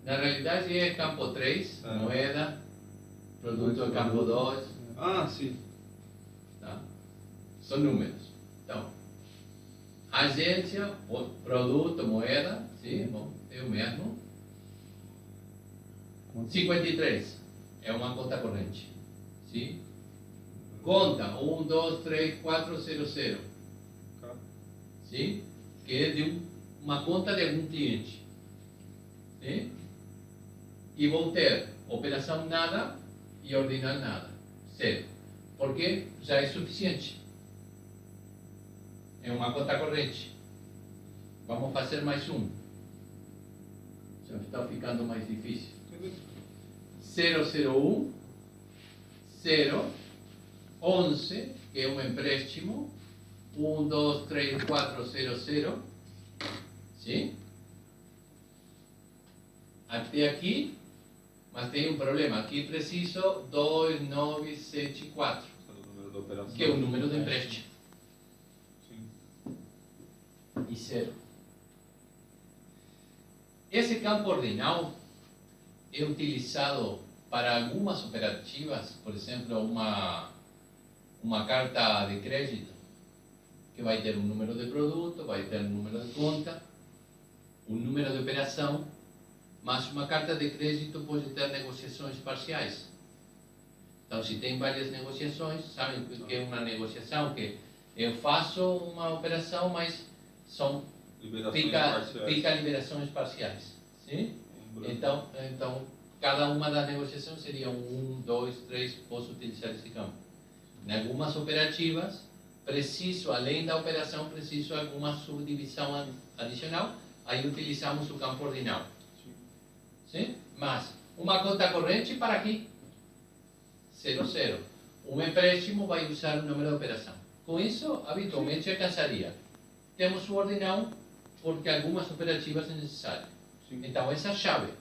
Na realidade é campo 3, moeda, produto é campo 2, Ah, sim. tá? São números. Então, agência, produto, moeda, sim, bom, é o mesmo. 53 é uma conta corrente, sim? Conta 1, 2, 3, 4, 0, 0, Tá. sim? Que é de uma conta de algum cliente, sim? E vou ter operação nada e ordinal nada, 0, porque já é suficiente. É uma conta corrente. Vamos fazer mais um. Já está ficando mais difícil. 001, 0, 11, que é um empréstimo, 1, 2, 3, 4, 0, 0, sim? Até aqui, mas tem um problema, aqui preciso 2, 9, 7, 4, O número da operação. que é o número de empréstimo, Sim. e 0. Esse campo ordinal é utilizado para algumas operativas, por exemplo, uma carta de crédito, que vai ter um número de produto, vai ter um número de conta, um número de operação, mas uma carta de crédito pode ter negociações parciais. Então, se tem várias negociações, sabem o que é uma negociação? Que eu faço uma operação, mas fica liberações parciais. Sim? Então, cada uma das negociações seria 1, 2, 3, posso utilizar esse campo. Em algumas operativas, além da operação, preciso alguma subdivisão adicional, aí utilizamos o campo ordinal. Sim? Mas, uma conta corrente para aqui, 0, 0. Um empréstimo vai usar o número de operação. Com isso, habitualmente alcançaria. Temos o ordinal, porque algumas operativas é necessário. Então, essa é a chave.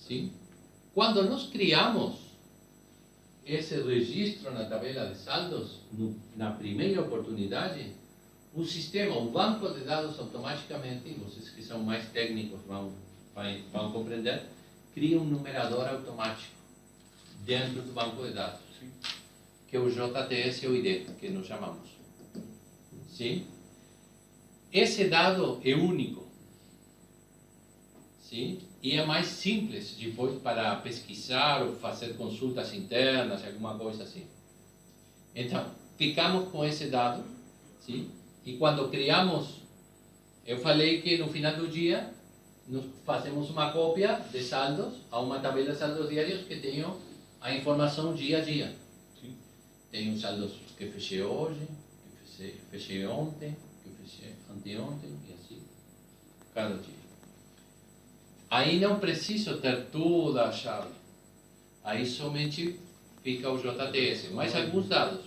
Sim? Quando nós criamos esse registro na tabela de saldos, na primeira oportunidade, o sistema, o banco de dados automaticamente, vocês que são mais técnicos vão compreender, cria um numerador automático dentro do banco de dados, que é o JTS-OID, que nós chamamos. Sim? esse dado é único, sim? E é mais simples depois para pesquisar ou fazer consultas internas, alguma coisa assim. Então, ficamos com esse dado, sim? E quando criamos, eu falei que no final do dia, nós fazemos uma cópia de saldos a uma tabela de saldos diários que tenha a informação dia a dia. Sim. Tenho saldos que fechei hoje, que fechei ontem, que fechei anteontem e assim, cada dia. Aí não preciso ter toda a chave. Aí somente fica o JTS, mais alguns dados.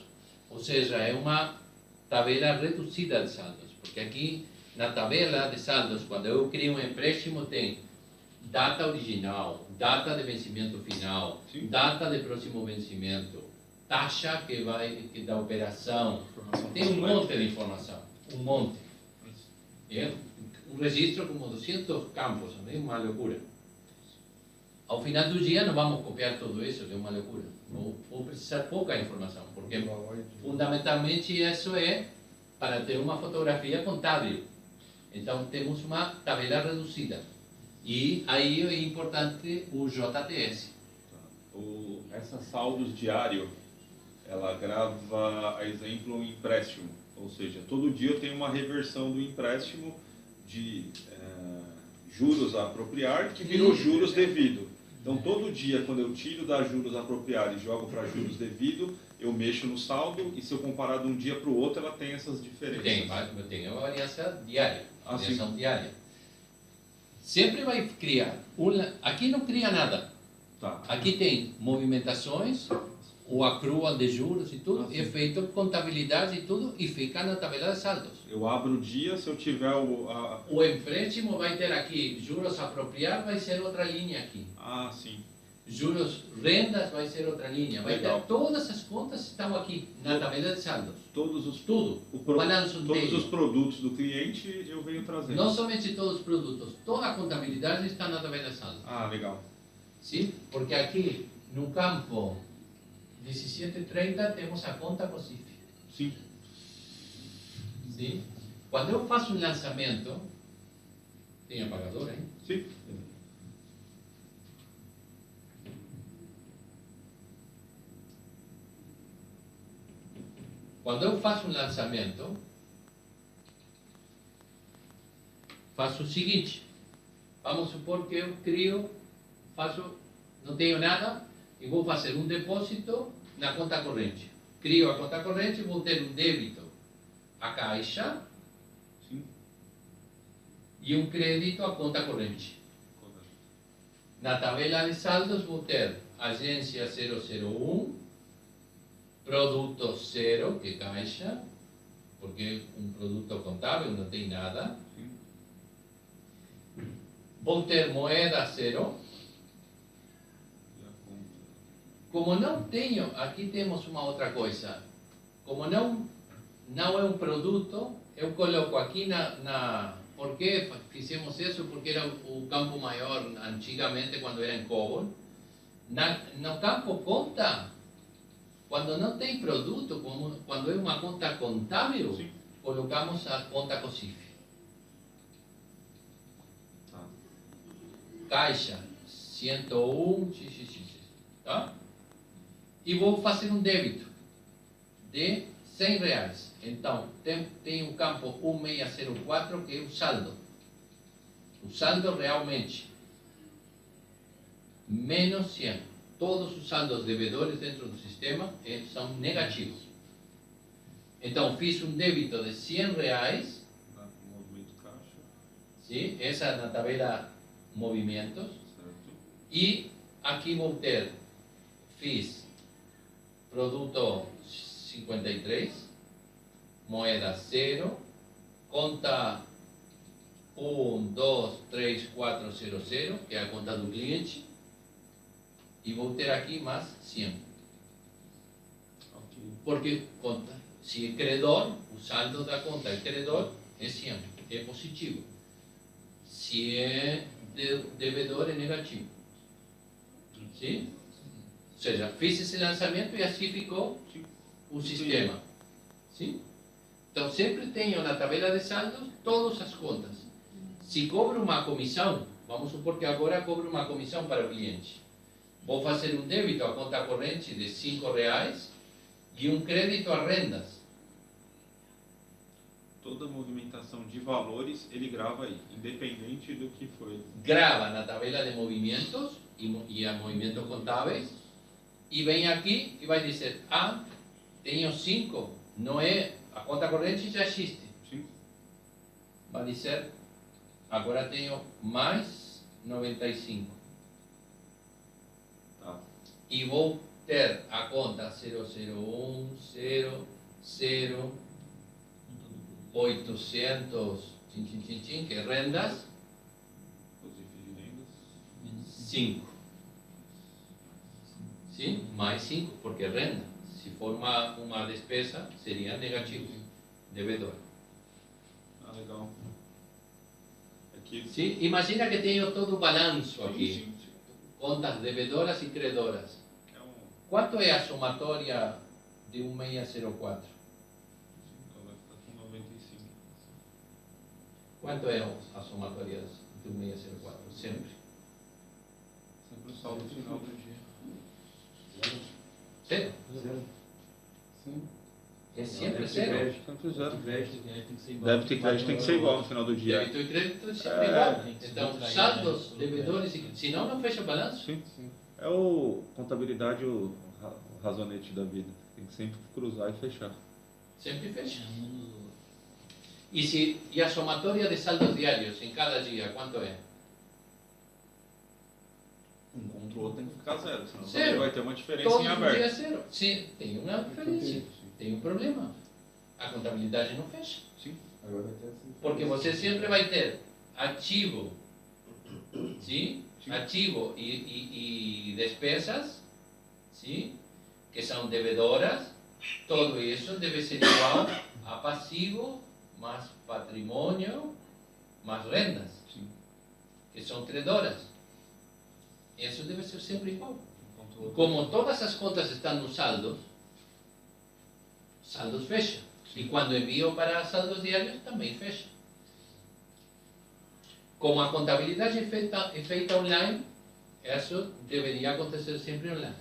Ou seja, é uma tabela reduzida de saldos. Porque aqui na tabela de saldos, quando eu crio um empréstimo, tem data original, data de vencimento final, Sim. data de próximo vencimento, taxa que da operação. Tem um monte de informação. Um monte. É um registro como 200 campos, é uma loucura. Ao final do dia não vamos copiar tudo isso, é uma loucura. Vou precisar pouca informação, porque fundamentalmente isso é para ter uma fotografia contábil. Então temos uma tabela reduzida. E aí é importante o JTS. Essa saldos diário, ela grava, a exemplo, um empréstimo. Ou seja, todo dia eu tenho uma reversão do empréstimo de juros a apropriar, que virou juros devido. Então, todo dia, quando eu tiro da juros apropriar e jogo para juros devido, eu mexo no saldo, e se eu comparar de um dia para o outro, ela tem essas diferenças. Tem uma variação diária. Variação sim. diária. Sempre vai criar. Aqui não cria nada. Tá. Aqui tem movimentações, o accrual de juros e tudo, é feito contabilidade e tudo, e fica na tabela de saldos. Eu abro o dia, se eu tiver O empréstimo vai ter aqui, juros apropriar vai ser outra linha aqui. sim. Juros rendas vai ser outra linha. Vai Legal. ter todas as contas estão aqui na tabela de saldos. Tudo. Balanço Todos inteiro. os produtos do cliente eu venho trazendo. Não somente todos os produtos, toda a contabilidade está na tabela de saldos. Legal. Sim? Porque aqui no campo 1730 temos a conta COSIF. Sim. Sim? Quando eu faço um lançamento, tem apagador, hein? Sim. Quando eu faço um lançamento, faço o seguinte. Vamos supor que eu crio, não tenho nada, e vou fazer um depósito na conta corrente. Crio a conta corrente e vou ter um débito à caixa. Sim. E um crédito à conta corrente. Na tabela de saldos vou ter agência 001, produto 0, que é caixa, porque é um produto contábil, não tem nada. Sim. Vou ter moeda 0. Como não tenho, aqui temos uma outra coisa. Como não é um produto, eu coloco aqui por que fizemos isso? Porque era o campo maior antigamente, quando era em COBOL. No campo conta, quando não tem produto, quando é uma conta contábil, Sim. colocamos a conta COSIF. Caixa 101, tá? E vou fazer um débito de R$100. Então, tem um campo 1604 que é o saldo. O saldo realmente, menos 100. Todos os saldos devedores dentro do sistema são negativos. Então, fiz um débito de R$100. Movimento caixa. Sim, essa é na tabela movimentos. Certo. E aqui vou ter, fiz produto 53, moeda 0, conta 123400, que é a conta do cliente, e vou ter aqui mais 100. Ok. Porque se é credor, o saldo da conta é credor, é 100, é positivo. Se é devedor, é negativo. Sim? Ou seja, fiz esse lançamento e assim ficou o sistema. Sim? Então, sempre tenho na tabela de saldos todas as contas. Se cobro uma comissão, vamos supor que agora cobro uma comissão para o cliente. Vou fazer um débito à conta corrente de R$5 e um crédito a rendas. Toda movimentação de valores ele grava aí, independente do que foi. Grava na tabela de movimentos e a movimentos contábeis e vem aqui e vai dizer, tenho 5, não é, a conta corrente já existe. Sim. Vai dizer, agora tenho mais 95. Tá. E vou ter a conta 001, 00, 800, que é rendas, Inclusive dividendos. 5. Sim? Mais 5, porque é renda. Se for uma despesa, seria negativo, devedor. Legal. Aqui. Sim? Imagina que tenho todo o balanço aqui. Sim. Contas devedoras e credoras. É Quanto é a somatória de 1604? Então vai ficar com 95. Quanto é a somatória de 1604? Sempre. Sempre o saldo final do dia. Zero? Sim. É sempre zero. Sempre zero. Crédito tem que ser igual. Deve ter crédito, tem que ser igual no final do dia. Débito e crédito é sempre igual. Então, saldos, devedores, senão não fecha o balanço. Sim, sim. É o contabilidade, o razonete da vida. Tem que sempre cruzar e fechar. Sempre fecha. É um no outro. E a somatória de saldos diários em cada dia, quanto é? Um contra o outro tem que ficar zero, senão Zero. vai ter uma diferença Todos em os aberto. dias zero. Sim, tem uma diferença. Tem um problema. A contabilidade não fecha. Sim. Agora vai ter essa Porque você sempre vai ter ativo, sim? Sim. Ativo e despesas, sim? Que são devedoras. Tudo isso deve ser igual a passivo mais patrimônio mais rendas, Sim. que são credoras. Isso deve ser sempre igual. Contra o outro. Como todas as contas estão nos saldos fecha. E quando envio para saldos diários, também fecha. Como a contabilidade é feita online, isso deveria acontecer sempre online.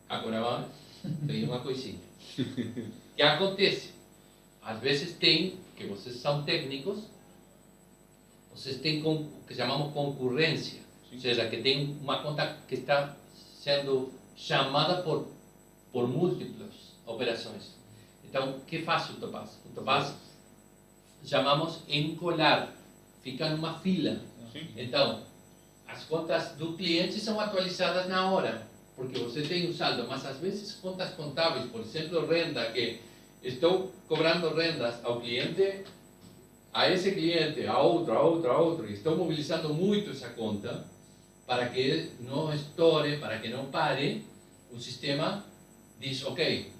Agora tem uma coisinha. Que acontece? Às vezes tem, que vocês são técnicos, vocês têm o que chamamos concorrência. Sim. Ou seja, que tem uma conta que está sendo chamada por múltiplas operações. Então, o que faz o Topaz? O Topaz chamamos encolar, fica numa fila. Sim. Então, as contas do cliente são atualizadas na hora, porque você tem um saldo, mas às vezes contas contábeis, por exemplo, renda, que estou cobrando rendas ao cliente, a esse cliente, a outro, e estou mobilizando muito essa conta, para que não estoure, para que não pare, o sistema diz, ok,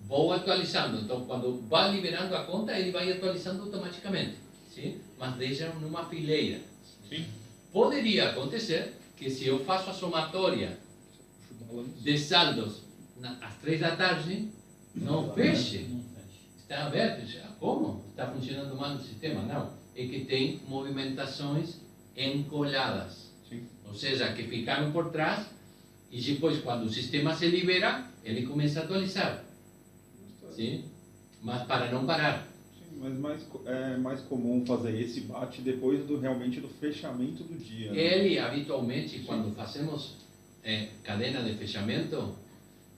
vou atualizando. Então, quando vai liberando a conta, ele vai atualizando automaticamente, sim? Mas deixa numa fileira. Sim. Poderia acontecer que se eu faço a somatória de saldos às 3 da tarde, não feche. Não fecha. Está aberto. Como? Está funcionando mal o sistema? Não. É que tem movimentações encoladas. Sim. Ou seja, que ficaram por trás e depois, quando o sistema se libera, ele começa a atualizar. Sim? Mas para não parar. Sim, mas é mais comum fazer esse bate depois realmente do fechamento do dia. Né? Ele, habitualmente, quando fazemos cadena de fechamento,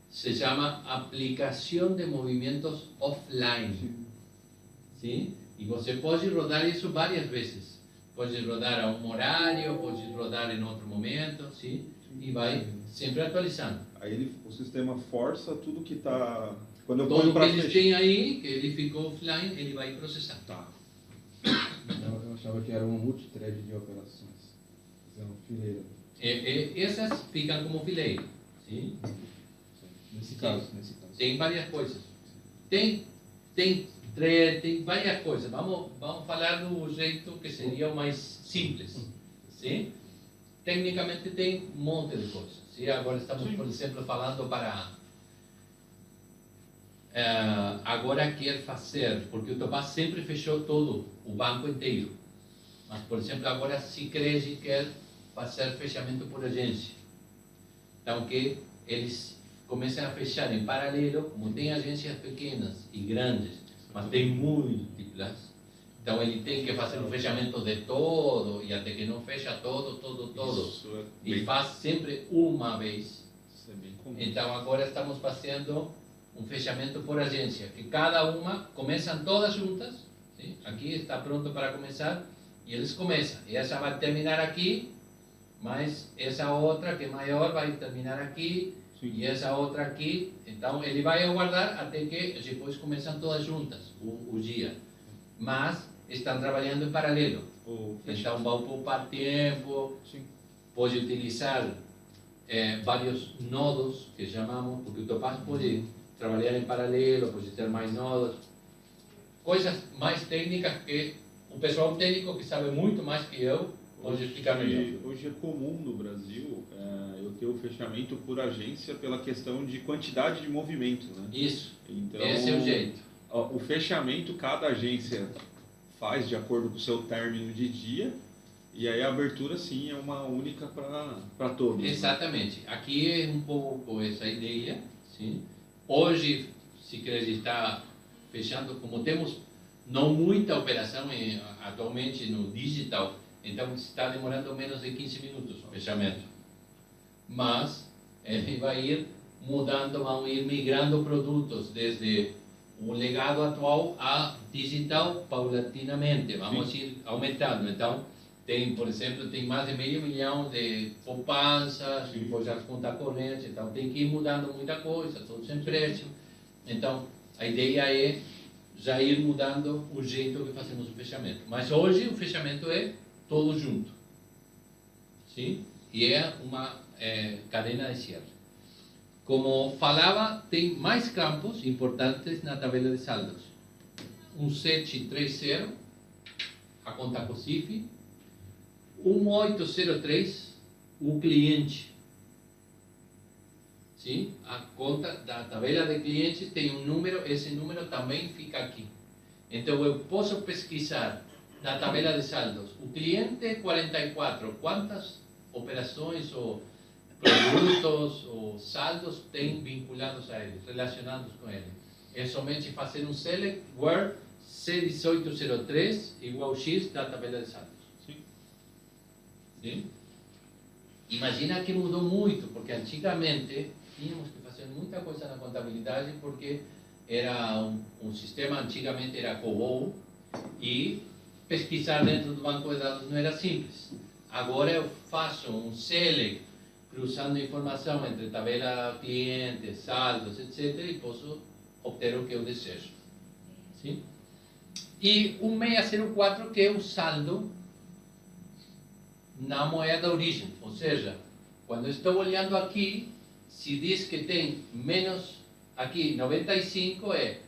se chama aplicação de movimentos offline. Sim? E você pode rodar isso várias vezes. Pode rodar a um horário, pode rodar em outro momento, sim? E vai sempre atualizando. Aí o sistema força tudo que está... Quando eu ponho Tudo que para eles fechar... têm aí, que ele ficou offline, ele vai processar. Tá. Eu achava que era um multithread de operações. Fazer uma fileira. Essas ficam como fileira. Sim? Nesse caso. Tem várias coisas. Tem várias coisas. Vamos falar do jeito que seria o mais simples. Sim? Tecnicamente tem um monte de coisas. Sim? Agora estamos, por exemplo, falando para agora quer fazer, porque o Topaz sempre fechou todo, o banco inteiro. Mas, por exemplo, agora a Sicredi quer fazer fechamento por agência. Então, que eles começam a fechar em paralelo, como tem agências pequenas e grandes, mas tem múltiplas. Então, ele tem que fazer um fechamento de todo, e até que não fecha todo. Isso é E bem, faz sempre uma vez. isso é bem comum. Então, agora estamos fazendo um fechamento por agência, que cada uma, começam todas juntas, sim? Aqui está pronto para começar, e eles começam. E essa vai terminar aqui, mas essa outra, que é maior, vai terminar aqui, Sim. e essa outra aqui. Então, ele vai aguardar até que depois começam todas juntas, o dia. Mas estão trabalhando em paralelo. Então, vão poupar tempo, Sim. pode utilizar vários nodos, que chamamos, porque o Topaz pode trabalhar em paralelo, pode ter mais nodos. Coisas mais técnicas que o pessoal técnico, que sabe muito mais que eu, pode explicar melhor. Hoje é comum no Brasil eu ter o fechamento por agência pela questão de quantidade de movimento, né? Isso, Então, esse é o jeito. O fechamento cada agência faz de acordo com o seu término de dia, e aí a abertura sim é uma única para todos. Né? Exatamente. Aqui é um pouco essa ideia. Sim? Hoje, se acreditar, fechando, como temos não muita operação atualmente no digital, então está demorando menos de 15 minutos o fechamento. Mas ele vai ir mudando, vão ir migrando produtos desde o legado atual a digital paulatinamente. Vamos ir aumentando. Então, tem, por exemplo, tem mais de meio milhão de poupanças, depois as contas correntes, então tem que ir mudando muita coisa, todos em empréstimo. Então, a ideia é já ir mudando o jeito que fazemos o fechamento. Mas hoje o fechamento é todo junto. Sim? E é uma cadena de cierre. Como falava, tem mais campos importantes na tabela de saldos. 1730, a conta COSIF. 1803, o cliente. Sim? A conta da tabela de clientes tem um número, esse número também fica aqui. Então eu posso pesquisar na tabela de saldos. O cliente 44, quantas operações ou produtos ou saldos tem vinculados a ele, relacionados com ele. É somente fazer um select where C1803 igual X da tabela de saldos. Sim? Imagina que mudou muito, porque antigamente tínhamos que fazer muita coisa na contabilidade, porque era um sistema, antigamente era COBOL, e pesquisar dentro do banco de dados não era simples. Agora eu faço um select, cruzando informação entre tabela cliente, saldos, etc., e posso obter o que eu desejo. Sim? E o 604, que é o saldo na moeda de origem, ou seja, quando estou olhando aqui, se diz que tem menos aqui 95, é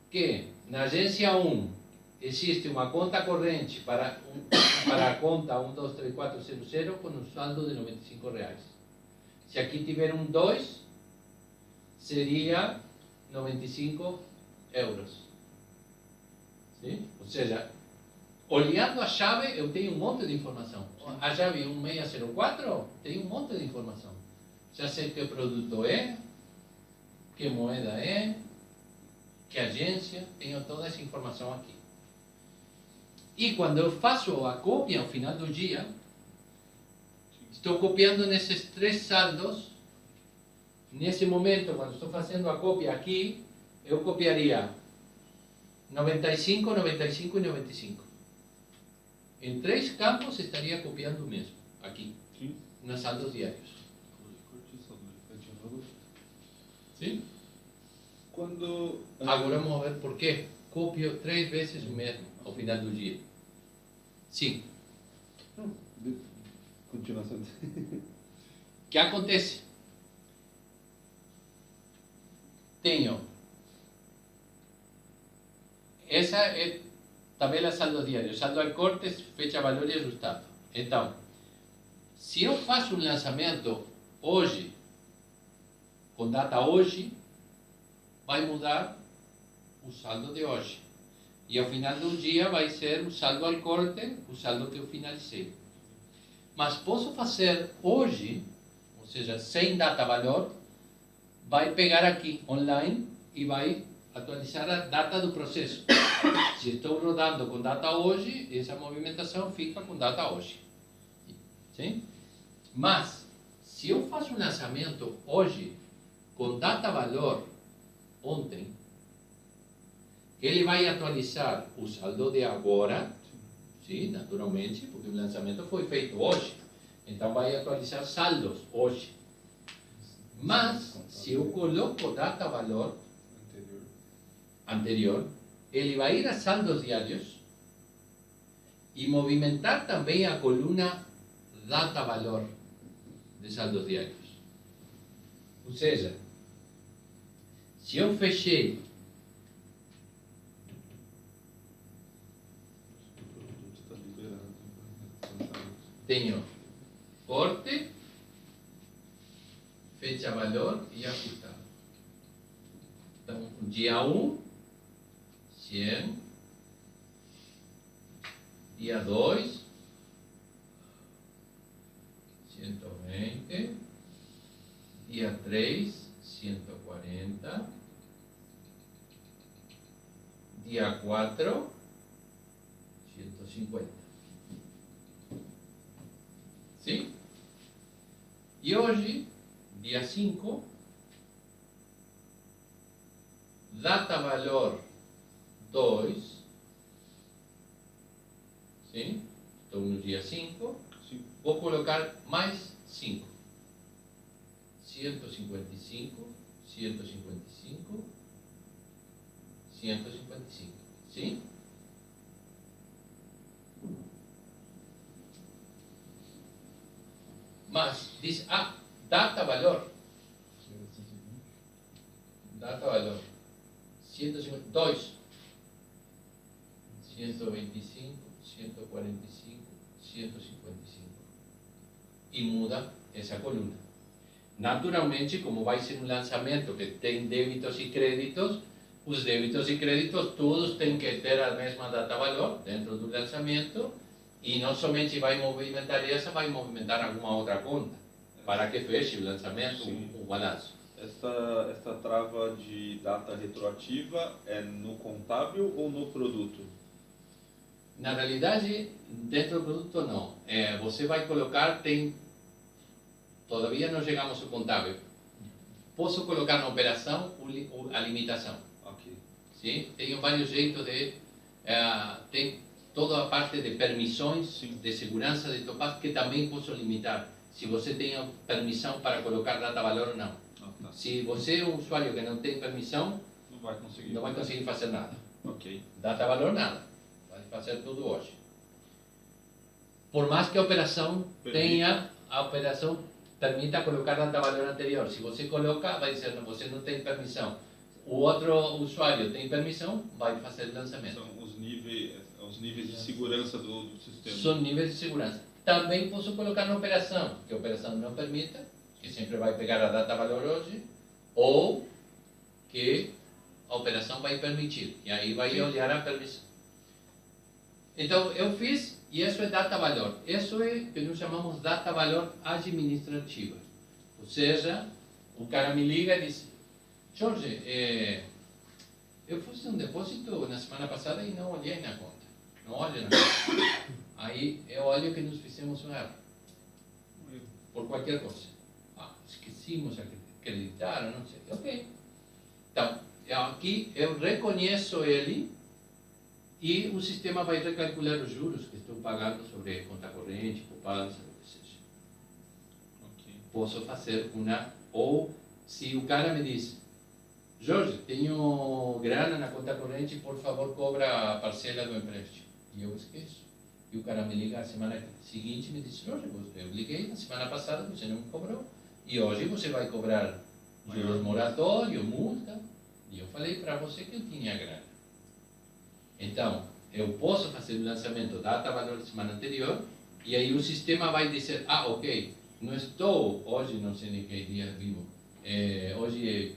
que na agência 1 existe uma conta corrente para a conta 123400 com um saldo de R$95. Se aqui tiver um 2, seria 95 euros. Sim? Ou seja, olhando a chave, eu tenho um monte de informação. A chave 1604 tem um monte de informação. Já sei que produto é, que moeda é, que agência, tenho toda essa informação aqui. E quando eu faço a cópia ao final do dia, estou copiando nesses 3 saldos. Nesse momento, quando estou fazendo a cópia aqui, eu copiaria 95, 95 e 95. Em 3 campos estaria copiando o mesmo, aqui, nos saldos diários. Sim? Agora vamos ver por quê. Copio 3 vezes o mesmo ao final do dia. Sim. Continuação. O que acontece? Tenho. Essa é tabela saldo diário. Saldo a cortes, fecha valor e ajustado. Então, se eu faço um lançamento hoje, com data hoje, vai mudar o saldo de hoje. E ao final do dia vai ser o saldo ao corte, o saldo que eu finalizei. Mas posso fazer hoje, ou seja, sem data valor, vai pegar aqui online e vai atualizar a data do processo. Se estou rodando com data hoje, essa movimentação fica com data hoje. Sim? Mas, se eu faço um lançamento hoje com data valor ontem, ele vai atualizar o saldo de agora, sim, naturalmente, porque o lançamento foi feito hoje. Então vai atualizar saldos hoje. Mas, se eu coloco data valor anterior, ele vai ir a saldos diários e movimentar também a coluna data valor de saldos diários. Ou seja, se eu fechei tenho corte, fecha valor e ajustado. Então, dia 1, 100. Dia 2, 120. Dia 3, 140. Dia 4, 150. Sim? E hoje, dia 5, data valor 2, sim? Estou no dia 5, vou colocar mais 5. 155, 155, 155, sim? Mas diz, data valor. Data valor. 152, 125, 145, 155. E muda essa coluna. Naturalmente, como vai ser um lançamento que tem débitos e créditos, os débitos e créditos todos têm que ter a mesma data valor dentro do lançamento. E não somente vai movimentar essa, vai movimentar alguma outra conta para que feche o lançamento, o balanço. Esta trava de data retroativa é no contábil ou no produto? Na realidade, dentro do produto não. Você vai colocar, todavia não chegamos ao contábil. Posso colocar na operação a limitação. Ok. Sim? Tenho vários jeitos de... tem toda a parte de permissões de segurança de Topaz que também posso limitar. Se você tem a permissão para colocar data valor ou não. Tá. Se você é um usuário que não tem permissão, Não vai conseguir. não vai conseguir fazer nada. Ok. Data valor, nada. Vai fazer tudo hoje. Por mais que a operação permita colocar data valor anterior. Se você coloca, vai dizer, você não tem permissão. O outro usuário tem permissão, vai fazer o lançamento. São os níveis de segurança do sistema. São níveis de segurança. Também posso colocar na operação, que a operação não permita, que sempre vai pegar a data valor hoje, ou que a operação vai permitir, e aí vai olhar a permissão. Então, eu fiz, e isso é data valor. Isso é o que nós chamamos data valor administrativa. Ou seja, o cara me liga e diz, Jorge, eu fiz um depósito na semana passada e não olhei na conta. Não olho na conta. Aí eu olho que nós fizemos um erro. Por qualquer coisa. Esquecemos de acreditar, não sei. Ok. Então, aqui eu reconheço ele e o sistema vai recalcular os juros que estou pagando sobre conta corrente, poupança, o que seja. Ok. Posso fazer uma... Ou se o cara me diz, Jorge, tenho grana na conta corrente, por favor, cobra a parcela do empréstimo. E eu esqueço. E o cara me liga a semana seguinte e me diz, Jorge, eu liguei na semana passada, você não me cobrou. E hoje você vai cobrar juros moratório, multa. E eu falei para você que eu tinha grana. Então, eu posso fazer o lançamento data valor da semana anterior, e aí o sistema vai dizer, ok, não estou, hoje não sei nem que dia vivo, hoje é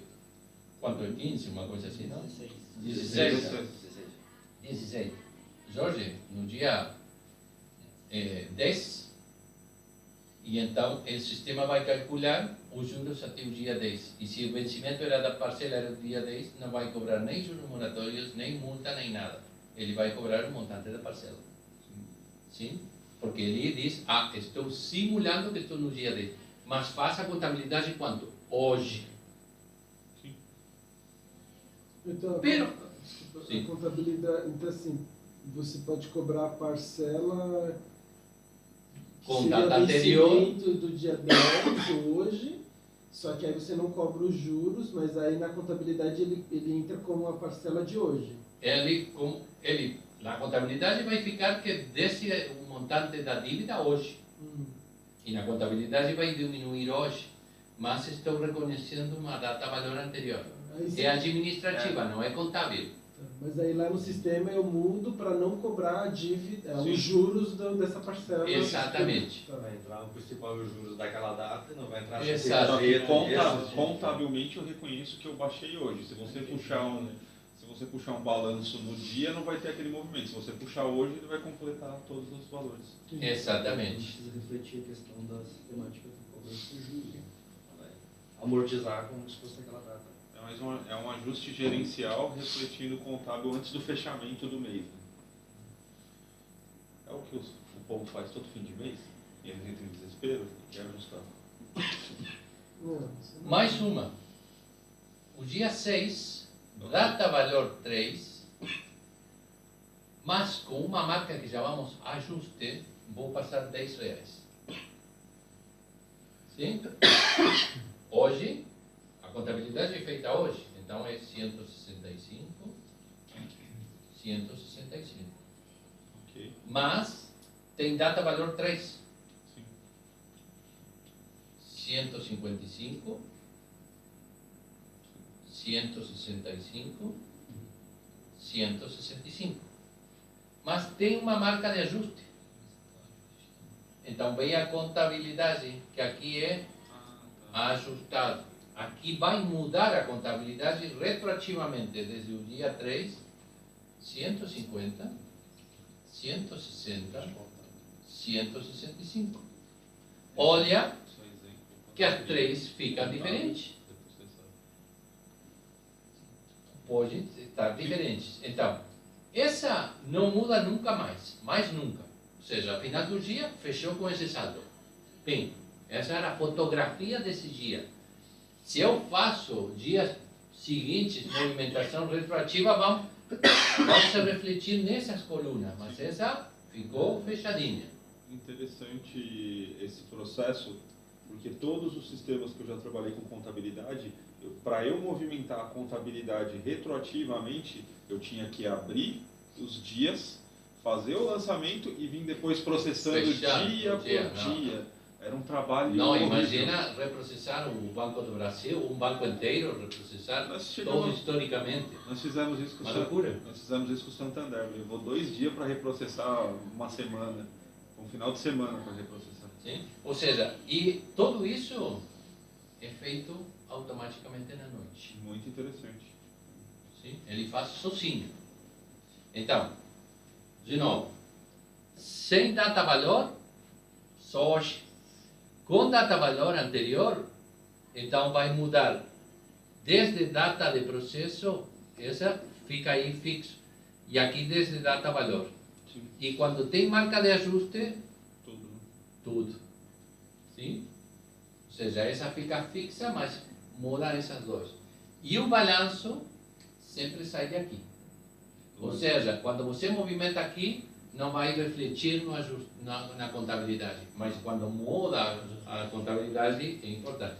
quanto é 15, uma coisa assim, não? 16. 16. 16. Jorge, no dia 10, e então o sistema vai calcular os juros até o dia 10. E se o vencimento era da parcela era o dia 10, não vai cobrar nem juros moratórios, nem multa, nem nada. Ele vai cobrar o montante da parcela. Sim? Porque ele diz, estou simulando que estou no dia 10. Mas faça a contabilidade quanto? Hoje. Então, Pero- a contabilidade, então assim, você pode cobrar a parcela Com seria data anterior. vencimento do dia 10 hoje, só que aí você não cobra os juros, mas aí na contabilidade ele entra como a parcela de hoje. Na contabilidade vai ficar que desce o montante da dívida hoje. E na contabilidade vai diminuir hoje. Mas estou reconhecendo uma data-valor anterior. Aí você- É administrativa, não é contábil. Mas aí lá no sistema eu mudo para não cobrar a dívida, Sim. os juros dessa parcela. Exatamente. Tá. Vai entrar no principal e os juros daquela data e não vai entrar Exato. Só que esse- contabilmente eu reconheço que eu baixei hoje. Se você puxar um balanço no dia, não vai ter aquele movimento. Se você puxar hoje, ele vai completar todos os valores. Exatamente. Precisa refletir a questão da sistemática do cobrança de juros. Vai amortizar como se fosse aquela data. É um ajuste gerencial refletindo o contábil antes do fechamento do mês. Né? É o que o povo faz todo fim de mês. E eles entram em desespero e querem ajustar. Mais uma. O dia 6, data-valor 3, mas com uma marca que chamamos ajuste, vou passar R$10. Sim? Hoje, a contabilidade é feita hoje, então é 165, 165. Ok? Mas tem data-valor 3. Sim. 155, 165, 165. Mas tem uma marca de ajuste. Então vem a contabilidade, que aqui é ajustado. Aqui vai mudar a contabilidade retroativamente desde o dia 3, 150, 160, 165. Olha que as três ficam diferentes. Pode estar diferentes. Então, essa não muda nunca mais nunca. Ou seja, ao final do dia, fechou com esse saldo. Bem, essa era a fotografia desse dia. Se eu faço dias seguintes, movimentação retroativa, vão se refletir nessas colunas, mas essa ficou fechadinha. Interessante esse processo, porque todos os sistemas que eu já trabalhei com contabilidade, para eu movimentar a contabilidade retroativamente, eu tinha que abrir os dias, fazer o lançamento e vir depois processando Fechando, dia por não. dia. Era um trabalho Não, horrível. imagina reprocessar o Banco do Brasil, um banco inteiro, reprocessar Nós todo chegamos- historicamente. Nós fizemos isso com Uma loucura. Nós fizemos isso com o Santander. Levou 2 dias para reprocessar uma semana, um final de semana para reprocessar. Sim? Ou seja, e tudo isso é feito automaticamente na noite. Muito interessante. Sim? Ele faz sozinho. Então, de novo, sem data-valor, só hoje. Com data-valor anterior, então vai mudar desde data de processo, essa fica aí fixo. E aqui desde data-valor. Sim, E quando tem marca de ajuste, tudo. tudo. Sim? Ou seja, essa fica fixa, mas muda essas duas. E o balanço sempre sai de aqui. Ou seja, quando você movimenta aqui, não vai refletir no ajuste, na contabilidade. Mas quando muda a contabilidade, é importante.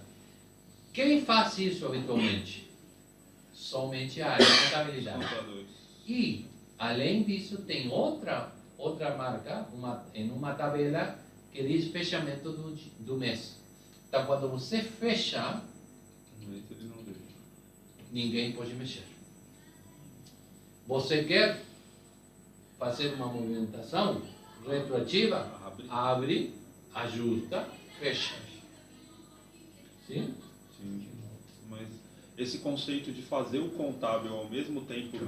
Quem faz isso habitualmente? Somente a área de contabilidade. Contadores. E, além disso, tem outra marca, em uma tabela, que diz fechamento do mês. Então, quando você fecha, Mas ele não deixa. ninguém pode mexer. Você quer fazer uma movimentação retroativa? Abre. Abre, ajusta, fecha. Sim? Sim. Mas esse conceito de fazer o contábil ao mesmo tempo,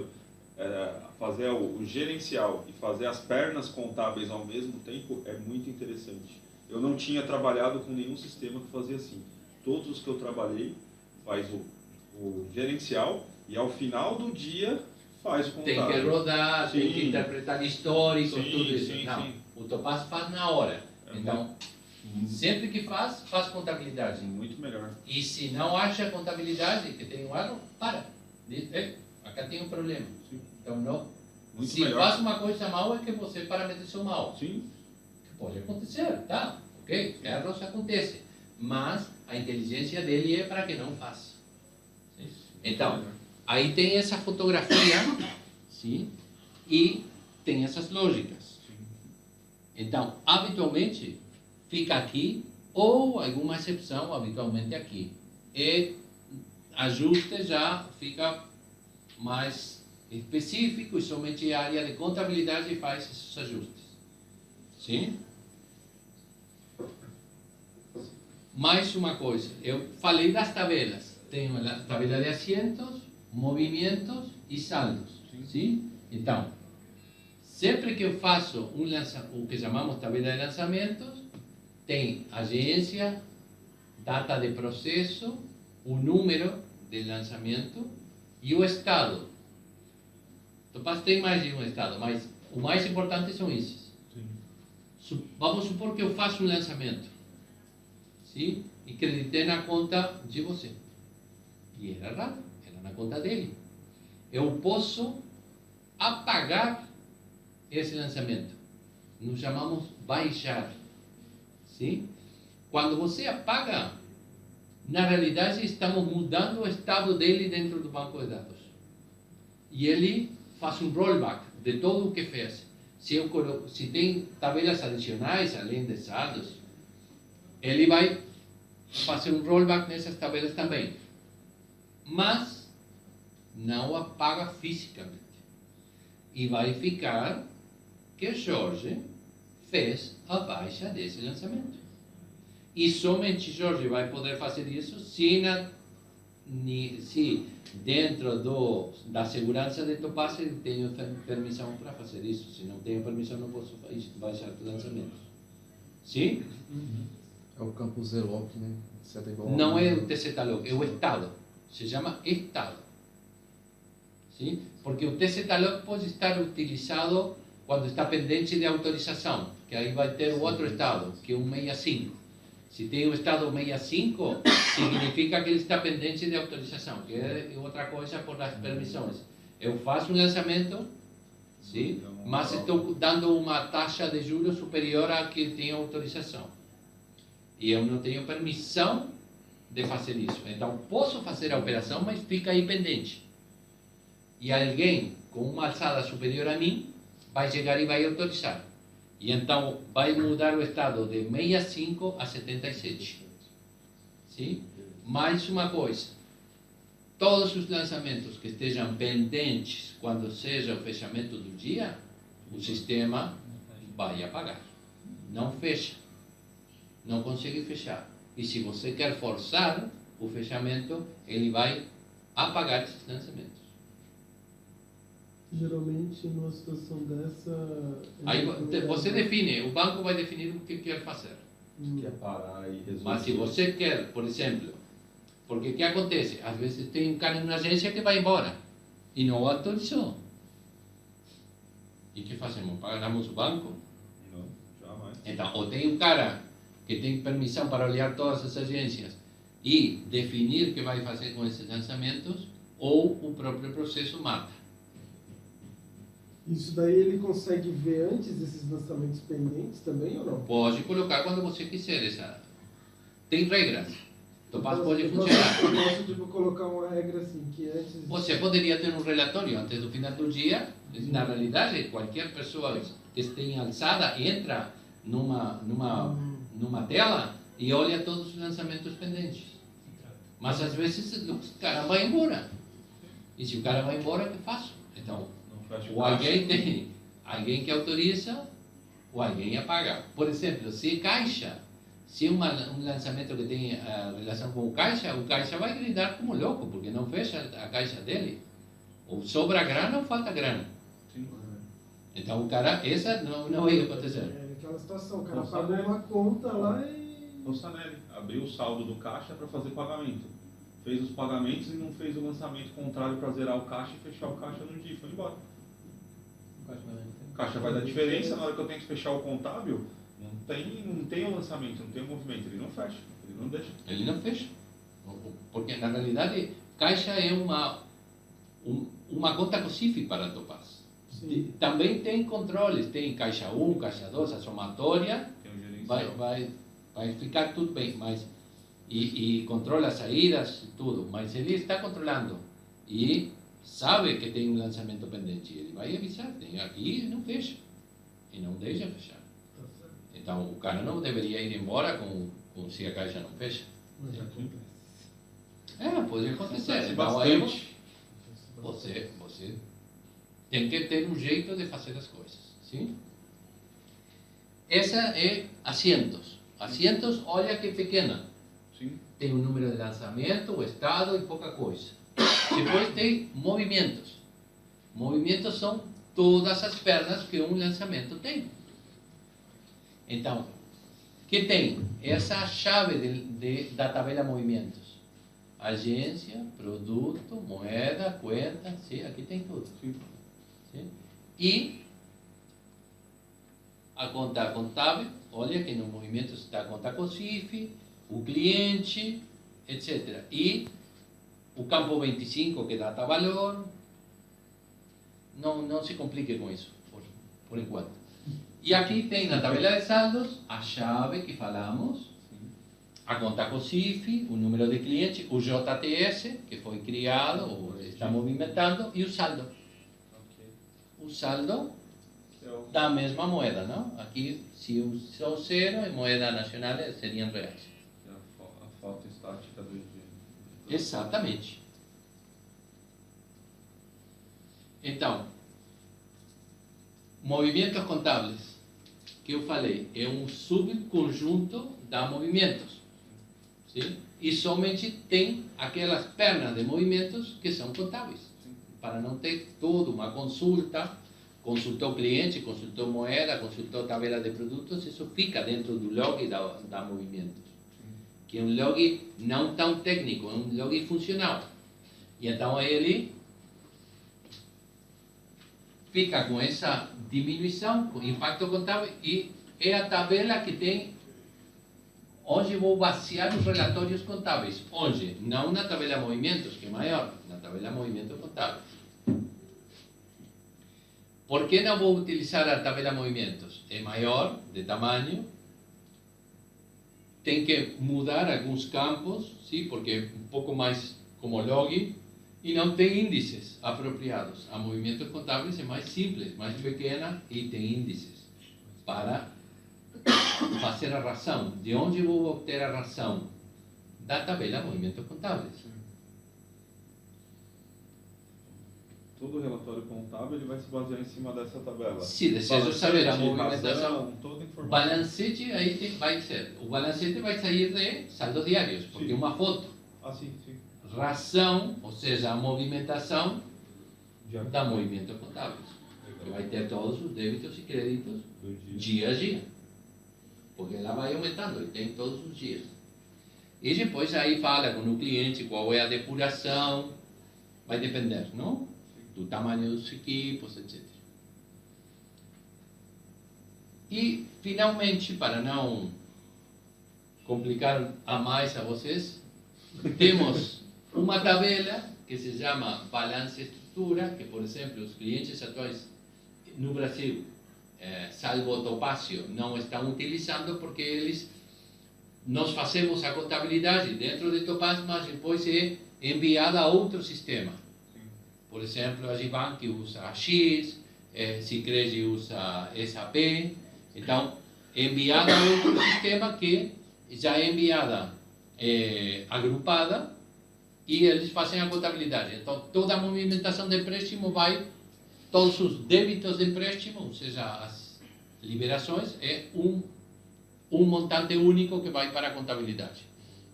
fazer o gerencial e fazer as pernas contábeis ao mesmo tempo é muito interessante. Eu não tinha trabalhado com nenhum sistema que fazia assim. Todos os que eu trabalhei faz o gerencial e ao final do dia faz o contábil. Tem que rodar, Sim. tem que interpretar histórico, Sim, tudo isso. sim, Não, sim. o Topaz faz na hora. Então, sempre que faz contabilidade. Muito melhor. E se não acha contabilidade, que tem um erro, para. Acá tem um problema. Sim. Então, não. Muito Se melhor. faz uma coisa mal, é que você parametrizou mal. Sim. Que pode acontecer, tá? Ok? Erros acontecem. Mas a inteligência dele é para que não faça. Então, aí tem essa fotografia, sim, e tem essas lógicas. Então, habitualmente, fica aqui, ou alguma exceção, habitualmente aqui. E ajuste já fica mais específico e somente a área de contabilidade faz esses ajustes. Sim? Mais uma coisa, eu falei das tabelas. Tenho a tabela de assentos, movimentos e saldos. Sim? Então, sempre que eu faço o que chamamos tabela de lançamentos, tem agência, data de processo, o número de lançamento e o estado. Topaz tem mais de um estado, mas o mais importante são esses. Vamos supor que eu faço um lançamento, sim? E creditei na conta de você. E era errado, era na conta dele. Eu posso apagar esse lançamento. Nos chamamos baixar. Sim? Quando você apaga, na realidade estamos mudando o estado dele dentro do banco de dados. E ele faz um rollback de todo o que fez. Se tem tabelas adicionais, além de saldos, ele vai fazer um rollback nessas tabelas também. Mas não apaga fisicamente. E vai ficar que Jorge fez a baixa desse lançamento. E somente Jorge vai poder fazer isso se dentro da segurança de Topaz ele tem permissão para fazer isso. Se não tenho permissão, não posso baixar lançamentos. Sim? É o campo Zeloc, né? Não é o TZ-Log, é o estado. Se chama estado. Sim? Porque o TZ-Log pode estar utilizado quando está pendente de autorização, que aí vai ter o outro estado, que é o 65. Se tem o estado 65, significa que ele está pendente de autorização, que é outra coisa por as permissões. Eu faço um lançamento, sim, mas estou dando uma taxa de juros superior à que tem autorização. E eu não tenho permissão de fazer isso. Então, posso fazer a operação, mas fica aí pendente. E alguém com uma alçada superior a mim vai chegar e vai autorizar. E então, vai mudar o estado de 65 a 77. Sim? Mais uma coisa. Todos os lançamentos que estejam pendentes quando seja o fechamento do dia, o sistema vai apagar. Não fecha. Não consegue fechar. E se você quer forçar o fechamento, ele vai apagar esses lançamentos. Geralmente, numa situação dessa... Aí você define, o banco vai definir o que quer fazer. Quer parar e resolver. Mas se você quer, por exemplo, porque o que acontece? Às vezes tem um cara na agência que vai embora e não autorizou. E o que fazemos? Pagamos o banco? Não, jamais. Então, ou tem um cara que tem permissão para olhar todas as agências e definir o que vai fazer com esses lançamentos, ou o próprio processo mata. Isso daí ele consegue ver antes desses lançamentos pendentes também ou não? Pode colocar quando você quiser. Tem regras. Topaz pode Eu funcionar. posso tipo, colocar uma regra assim, que antes... Você poderia ter um relatório antes do final do dia. Na realidade, qualquer pessoa que esteja alçada entra numa tela e olha todos os lançamentos pendentes. Mas às vezes o cara vai embora. E se o cara vai embora, o que faço? Então, ou alguém tem alguém que autoriza, ou alguém apaga. Por exemplo, se Caixa se um lançamento que tem relação com o caixa vai gritar como louco, porque não fecha a caixa dele. Ou sobra grana ou falta grana. Sim. Então o cara, essa não vai acontecer. É aquela situação, o cara Nossa, pagou né? uma conta lá e... O Sanelli abriu o saldo do caixa para fazer pagamento. Fez os pagamentos e não fez o lançamento contrário para zerar o caixa e fechar o caixa no dia. Foi embora. O caixa vai dar diferença na hora que eu tenho que fechar o contábil. Não tem o lançamento, não tem o movimento. Ele não fecha, ele não deixa. Ele não fecha. Porque na realidade, caixa é uma conta COSIF para a Topaz. Sim. Também tem controles, tem caixa 1, caixa 2, a somatória, Tem um gerencial. vai ficar tudo bem, mas e controla as saídas e tudo, mas ele está controlando e sabe que tem um lançamento pendente, ele vai avisar, tem aqui e não fecha, e não deixa fechar. Tá certo. Então o cara não deveria ir embora com se a caixa não fecha. Mas acontece. Pode acontecer. Acontece Então aí bastante. você tem que ter um jeito de fazer as coisas, sim? Essa é assentos. Assentos, olha que pequena. Sim. Tem o número de lançamento, o estado e pouca coisa. Depois tem movimentos. Movimentos são todas as pernas que um lançamento tem. Então, que tem? Essa é a chave da tabela movimentos. Agência, produto, moeda, conta, sim, aqui tem tudo. Sim. Sim? E a conta contábil, olha que no movimento está a conta COSIF, o cliente, etc. E o campo 25 que data valor, não se complique com isso, por enquanto. E aqui tem na tabela de saldos a chave que falamos, a conta COSIF, o número de cliente, o JTS, que foi criado ou está movimentando, e o saldo. O saldo da mesma moeda, não? Aqui, se o zero em moeda nacional, seriam reais. A falta estática do dia. Exatamente. Então, movimentos contábeis, que eu falei, é um subconjunto da movimentos. Sim? E somente tem aquelas pernas de movimentos que são contábeis. Para não ter toda uma consulta, consultou cliente, consultou moeda, consultou tabela de produtos, isso fica dentro do log da movimentos. Que é um log não tão técnico, é um log funcional. E então ele fica com essa diminuição, com impacto contábil, e é a tabela que tem onde vou basear os relatórios contábeis. Onde? Não na tabela movimentos, que é maior, na tabela movimento contábil. Por que não vou utilizar a tabela movimentos? É maior, de tamanho, tem que mudar alguns campos, sim, porque é um pouco mais como log, e não tem índices apropriados. A movimentos contábeis é mais simples, mais pequena e tem índices para fazer a razão. De onde vou obter a razão? Da tabela movimentos contábeis. Todo relatório contábil ele vai se basear em cima dessa tabela. Se desejo saber a Balancete, movimentação, razão, toda a informação. balancete aí vai ser. O balancete vai sair de saldos diários, porque Sim. é uma foto. Ah, sim, sim. Razão, ou seja, a movimentação Já. da movimentos contábeis. Que vai ter todos os débitos e créditos Do dia. dia a dia. Porque ela vai aumentando e tem todos os dias. E depois aí fala com o cliente qual é a depuração, vai depender, não? Do tamanho dos equipos, etc. E, finalmente, para não complicar a mais a vocês, temos uma tabela que se chama Balance Estrutura, que, por exemplo, os clientes atuais no Brasil, salvo Topázio, não estão utilizando porque nós fazemos a contabilidade dentro de Topaz, mas depois é enviada a outro sistema. Por exemplo, a Gibank usa AX, Sicredi usa SAP, então é enviada a outro sistema que já é enviada agrupada e eles fazem a contabilidade. Então toda a movimentação de empréstimo vai, todos os débitos de empréstimo, ou seja, as liberações, é um montante único que vai para a contabilidade.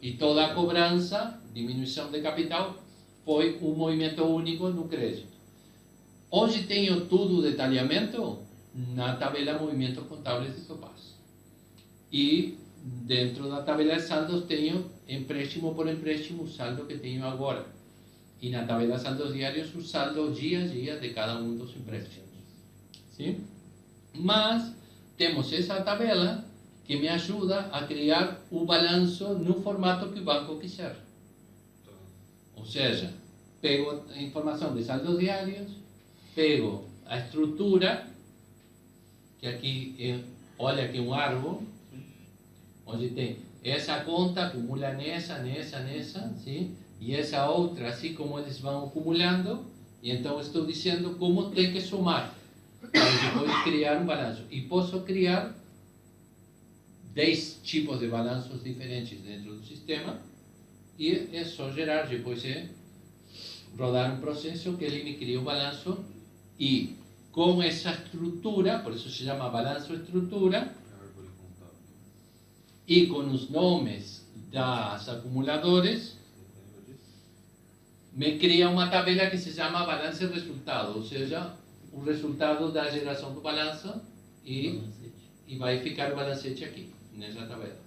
E toda a cobrança, diminuição de capital, foi um movimento único no crédito. Onde tenho tudo o detalhamento? Na tabela Movimentos Contábeis de Topaz. E dentro da tabela de saldos tenho empréstimo por empréstimo o saldo que tenho agora. E na tabela de saldos diários o saldo dia a dia de cada um dos empréstimos. Sim? Mas temos essa tabela que me ajuda a criar o balanço no formato que o banco quiser. Ou seja, pego a informação de saldos diários, pego a estrutura, que aqui, olha aqui um árbol, onde tem essa conta acumula nessa, sim? E essa outra, assim como eles vão acumulando, e então estou dizendo como tem que somar, para depois criar um balanço. E posso criar 10 tipos de balanços diferentes dentro do sistema, e é só gerar, depois rodar um processo que ele me cria um balanço, e com essa estrutura, por isso se chama balanço estrutura, e com os nomes das acumuladores, me cria uma tabela que se chama balanço e resultado, ou seja, o resultado da geração do balanço, e vai ficar o balancete aqui, nessa tabela.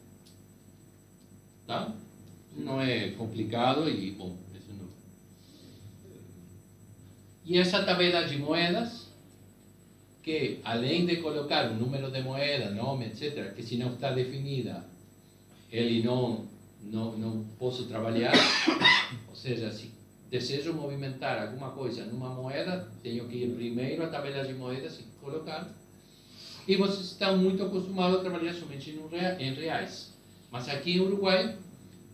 Tá? Não é complicado e, bom, isso não. E essa tabela de moedas, que além de colocar um número de moeda, nome, etc., que se não está definida, ele não posso trabalhar. Ou seja, se desejo movimentar alguma coisa numa moeda, tenho que ir primeiro à tabela de moedas e colocar. E vocês estão muito acostumados a trabalhar somente em reais. Mas aqui em Uruguai,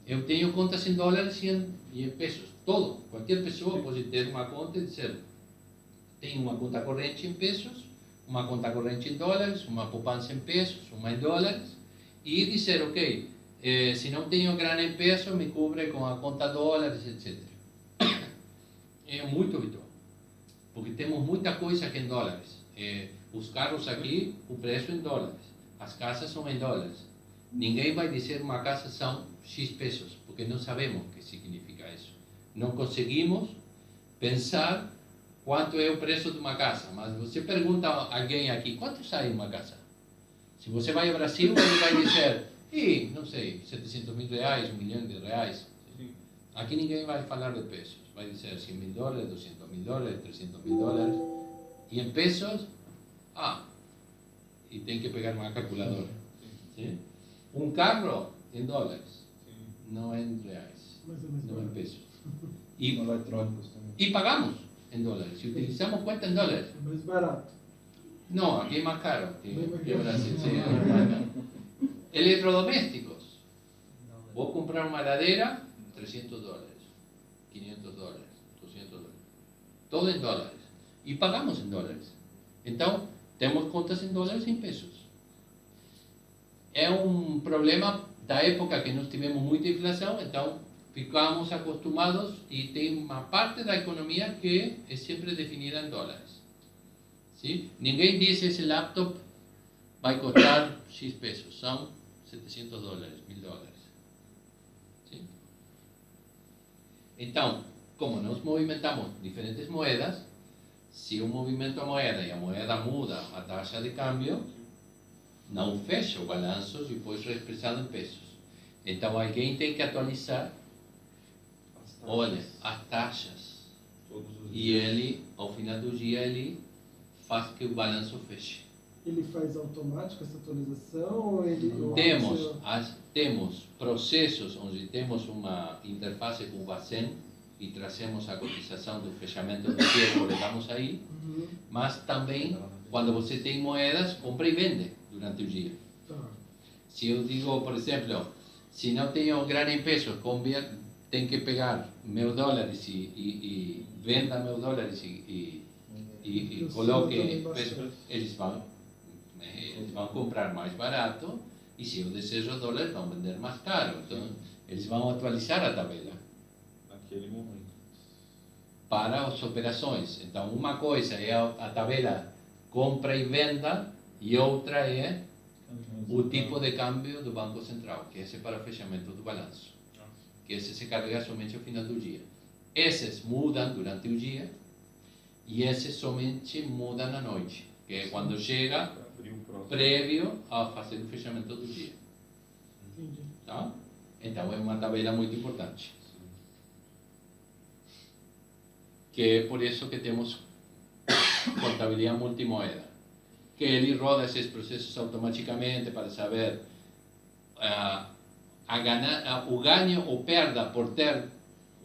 eu tenho contas em dólares e em pesos. Todo, qualquer pessoa pode ter uma conta e dizer, tenho uma conta corrente em pesos, uma conta corrente em dólares, uma poupança em pesos, uma em dólares, e dizer, ok, se não tenho grana em pesos, me cobre com a conta dólares, etc. É muito habitual, porque temos muita coisa aqui em dólares. Os carros aqui, o preço em dólares, as casas são em dólares. Ninguém vai dizer uma casa são X pesos, porque não sabemos o que significa isso. Não conseguimos pensar quanto é o preço de uma casa, mas você pergunta a alguém aqui, quanto sai uma casa? Se você vai ao Brasil, ele vai dizer, não sei, 700 mil reais, 1 milhão de reais. Aqui ninguém vai falar de pesos, vai dizer 100 mil dólares, 200 mil dólares, 300 mil dólares. E em pesos, e tem que pegar uma calculadora. Sim? Um carro em dólares, não em reais, não em pesos. E eletrônicos também. E pagamos em dólares, se utilizamos conta em dólares. É mais barato. Não, aqui é mais caro que o Brasil. Sim. Eletrodomésticos. Vou comprar uma ladeira, 300 dólares, 500 dólares, 200 dólares. Todo em dólares. E pagamos em dólares. Então, temos contas em dólares e em pesos. É um problema da época que nós tivemos muita inflação, então ficamos acostumados e tem uma parte da economia que é sempre definida em dólares. Sim? Ninguém diz esse laptop vai custar X pesos, são 700 dólares, 1000 dólares. Sim? Então, como nós movimentamos diferentes moedas, se eu movimento a moeda e a moeda muda a taxa de câmbio, não fecha o balanço depois expressado em pesos. Então alguém tem que atualizar, olha, as taxas. E ele, ao final do dia, ele faz que o balanço feche. Ele faz automático essa atualização ou ele... Temos processos onde temos uma interface com o Bacen e trazemos a cotização do fechamento do dia e colocamos aí, mas também, quando você tem moedas, compra e vende durante o dia. Se eu digo, por exemplo, se não tenho grana em pesos, tenho que pegar meus dólares e venda meus dólares e coloque pesos, eles vão comprar mais barato, e se eu desejo dólares, vão vender mais caro. Então, eles vão atualizar a tabela Naquele momento. para as operações. Então, uma coisa é a tabela compra e venda, e outra é o tipo de câmbio do Banco Central, que esse é para o fechamento do balanço, que esse se carrega somente ao final do dia. Esses mudam durante o dia e esses somente mudam à noite, que é quando chega prévio a fazer o fechamento do dia. Entendi. Tá? Então é uma tabela muito importante. Que é por isso que temos contabilidade multimoeda, que ele roda esses processos automaticamente para saber o ganho ou perda por ter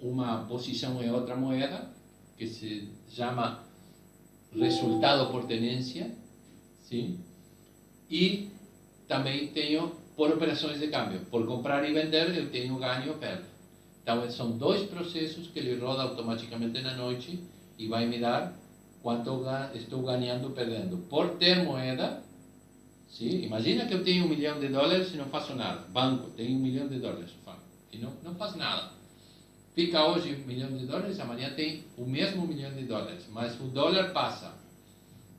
uma posição em outra moeda, que se chama resultado por tenência, sim? E também tenho por operações de câmbio, por comprar e vender eu tenho ganho ou perda. Então são dois processos que ele roda automaticamente na noite e vai me dar quanto estou ganhando ou perdendo. Por ter moeda, sim? Imagina que eu tenho $1 milhão e não faço nada. Banco, tenho $1 milhão e não faz nada. Fica hoje $1 milhão, amanhã tem o mesmo $1 milhão, mas o dólar passa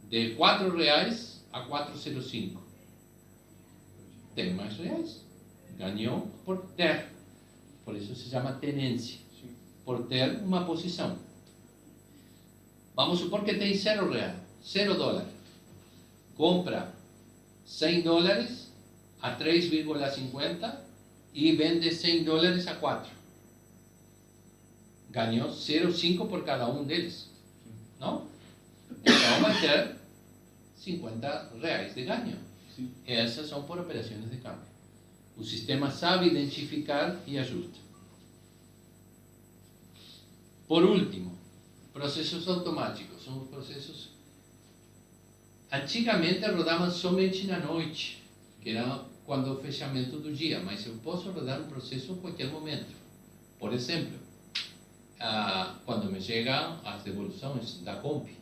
de R$4 a 4,05. Tem mais reais. Ganhou por ter. Por isso se chama tenência. Por ter uma posição. Vamos supor que tem R$0, $0. Compra $100 a 3,50 e vende $100 a 4. Ganhou 0,5 por cada um deles. Não? Então vai ter R$50 de ganho. Essas são por operações de câmbio. O sistema sabe identificar e ajusta. Por último, processos automáticos. São os processos... Antigamente rodavam somente na noite, que era quando o fechamento do dia, mas eu posso rodar um processo a qualquer momento. Por exemplo, quando me chegam as devoluções da COMP,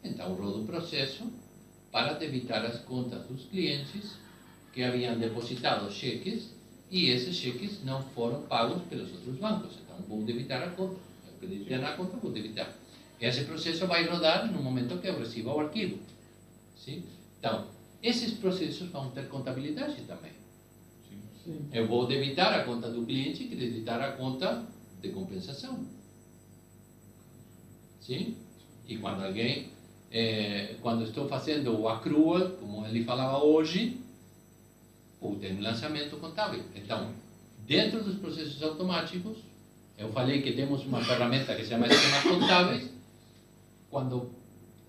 então rodo um processo para debitar as contas dos clientes que haviam depositado cheques e esses cheques não foram pagos pelos outros bancos. Então vou debitar a conta. Eu acredito na conta, vou debitar. Esse processo vai rodar no momento que eu receba o arquivo. Sim? Então, esses processos vão ter contabilidade também. Sim. Eu vou debitar a conta do cliente e creditar a conta de compensação. Sim? E quando alguém, quando estou fazendo o accrual, como ele falava hoje, ou tem um lançamento contábil. Então, dentro dos processos automáticos, eu falei que temos uma ferramenta que se chama Sistemas Contábeis. Quando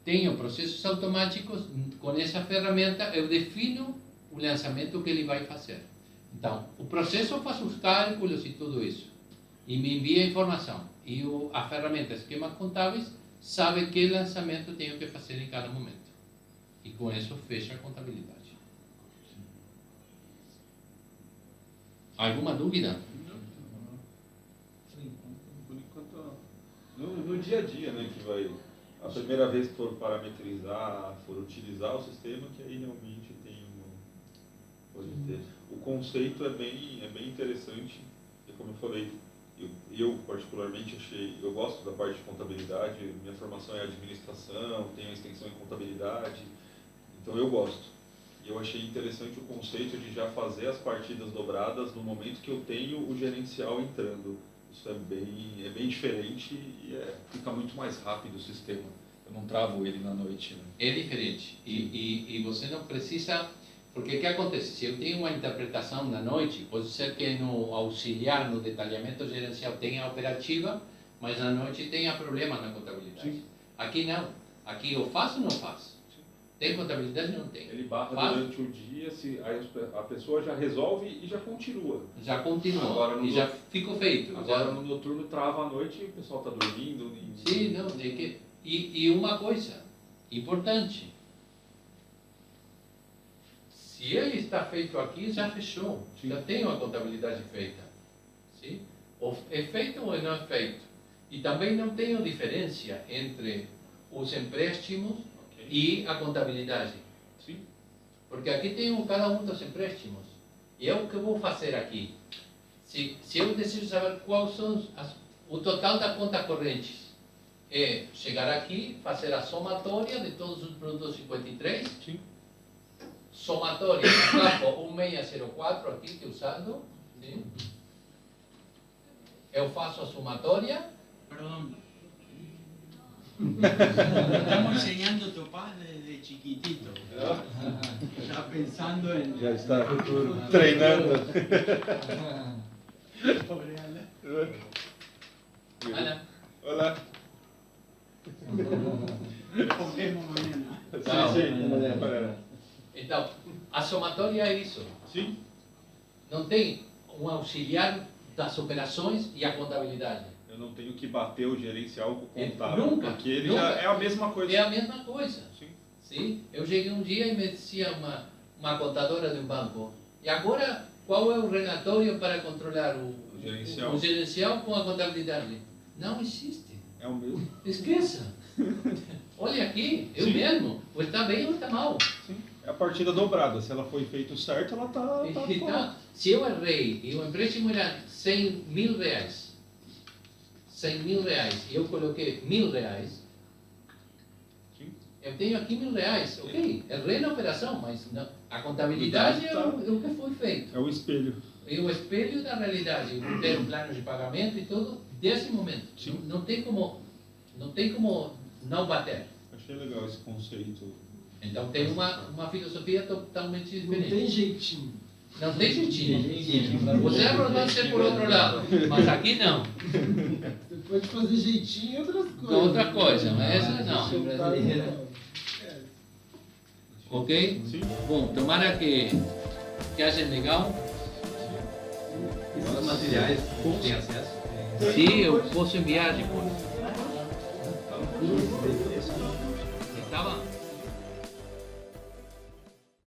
tenho processos automáticos, com essa ferramenta eu defino o lançamento que ele vai fazer. Então, o processo faz os cálculos e tudo isso, e me envia a informação. E a ferramenta Esquemas Contábeis sabe que lançamento tenho que fazer em cada momento. E com isso fecha a contabilidade. Alguma dúvida? Por enquanto, no dia a dia, né, que vai... A primeira vez que for parametrizar, for utilizar o sistema, que aí realmente tem pode ter. O conceito é bem interessante, e como eu falei, eu particularmente eu gosto da parte de contabilidade, minha formação é administração, tenho extensão em contabilidade, então eu gosto. E eu achei interessante o conceito de já fazer as partidas dobradas no momento que eu tenho o gerencial entrando. Isso é bem diferente e fica muito mais rápido o sistema. Eu não travo ele na noite. Né? É diferente. E você não precisa... Porque o que acontece? Se eu tenho uma interpretação na noite, pode ser que no auxiliar, no detalhamento gerencial, tenha operativa, mas na noite tenha problema na contabilidade. Sim. Aqui não. Aqui eu faço ou não faço? Tem contabilidade ou não tem? Ele barra durante o dia, a pessoa já resolve e já continua. Já continua. Agora, e já ficou feito. Agora no noturno trava a noite e o pessoal está dormindo. Sim, não, tem que... E uma coisa importante. Se ele está feito aqui, já fechou. Sim. Já tem uma contabilidade feita. Sim? Ou é feito ou não é feito. E também não tem diferença entre os empréstimos e a contabilidade. Sim. Porque aqui tem cada um dos empréstimos. E é o que eu vou fazer aqui. Se eu decido saber quais são o total da conta corrente, é chegar aqui, fazer a somatória de todos os produtos 53. Sim. somatória no campo 1604 aqui que usando, sim? Eu faço a somatória. Perdón. Estamos enseñando Topaz desde chiquitito. Ya pensando en. Já está treinando. Pobre Ana. Ana. Olá. Comemos mañana. Não. Então, a somatória é isso. Sim. Não tem um auxiliar das operações e a contabilidade. Eu não tenho que bater o gerencial com o contábil, Nunca, porque ele nunca. já é a mesma coisa. É a mesma coisa. Sim. Sim? Eu cheguei um dia e me dizia uma contadora de um banco, e agora qual é o relatório para controlar o gerencial com a contabilidade? Não existe. É o mesmo. Esqueça. Olha aqui, eu Sim. mesmo. Ou está bem ou está mal. Sim. É a partida dobrada. Se ela foi feita certo, ela tá Então, se eu errei e o empréstimo era 100 mil reais, 100 mil reais, e eu coloquei 1.000 reais, Sim. eu tenho aqui 1.000 reais, ok, errei na operação, mas não, a contabilidade é o que foi feito. É o espelho. E o espelho da realidade, ter um plano de pagamento e tudo, desse momento. Sim. Não tem como não bater. Achei legal esse conceito. Então tem uma filosofia totalmente Não diferente. tem jeitinho. Não tem jeitinho. Os erros vão ser por outro lado, mas aqui não. Você pode fazer jeitinho em outras coisas. Outra coisa, mas essa não. Brasileira. Ok? Sim. Bom, tomara que achem legal. Os materiais têm acesso? Sim, eu posso enviar depois.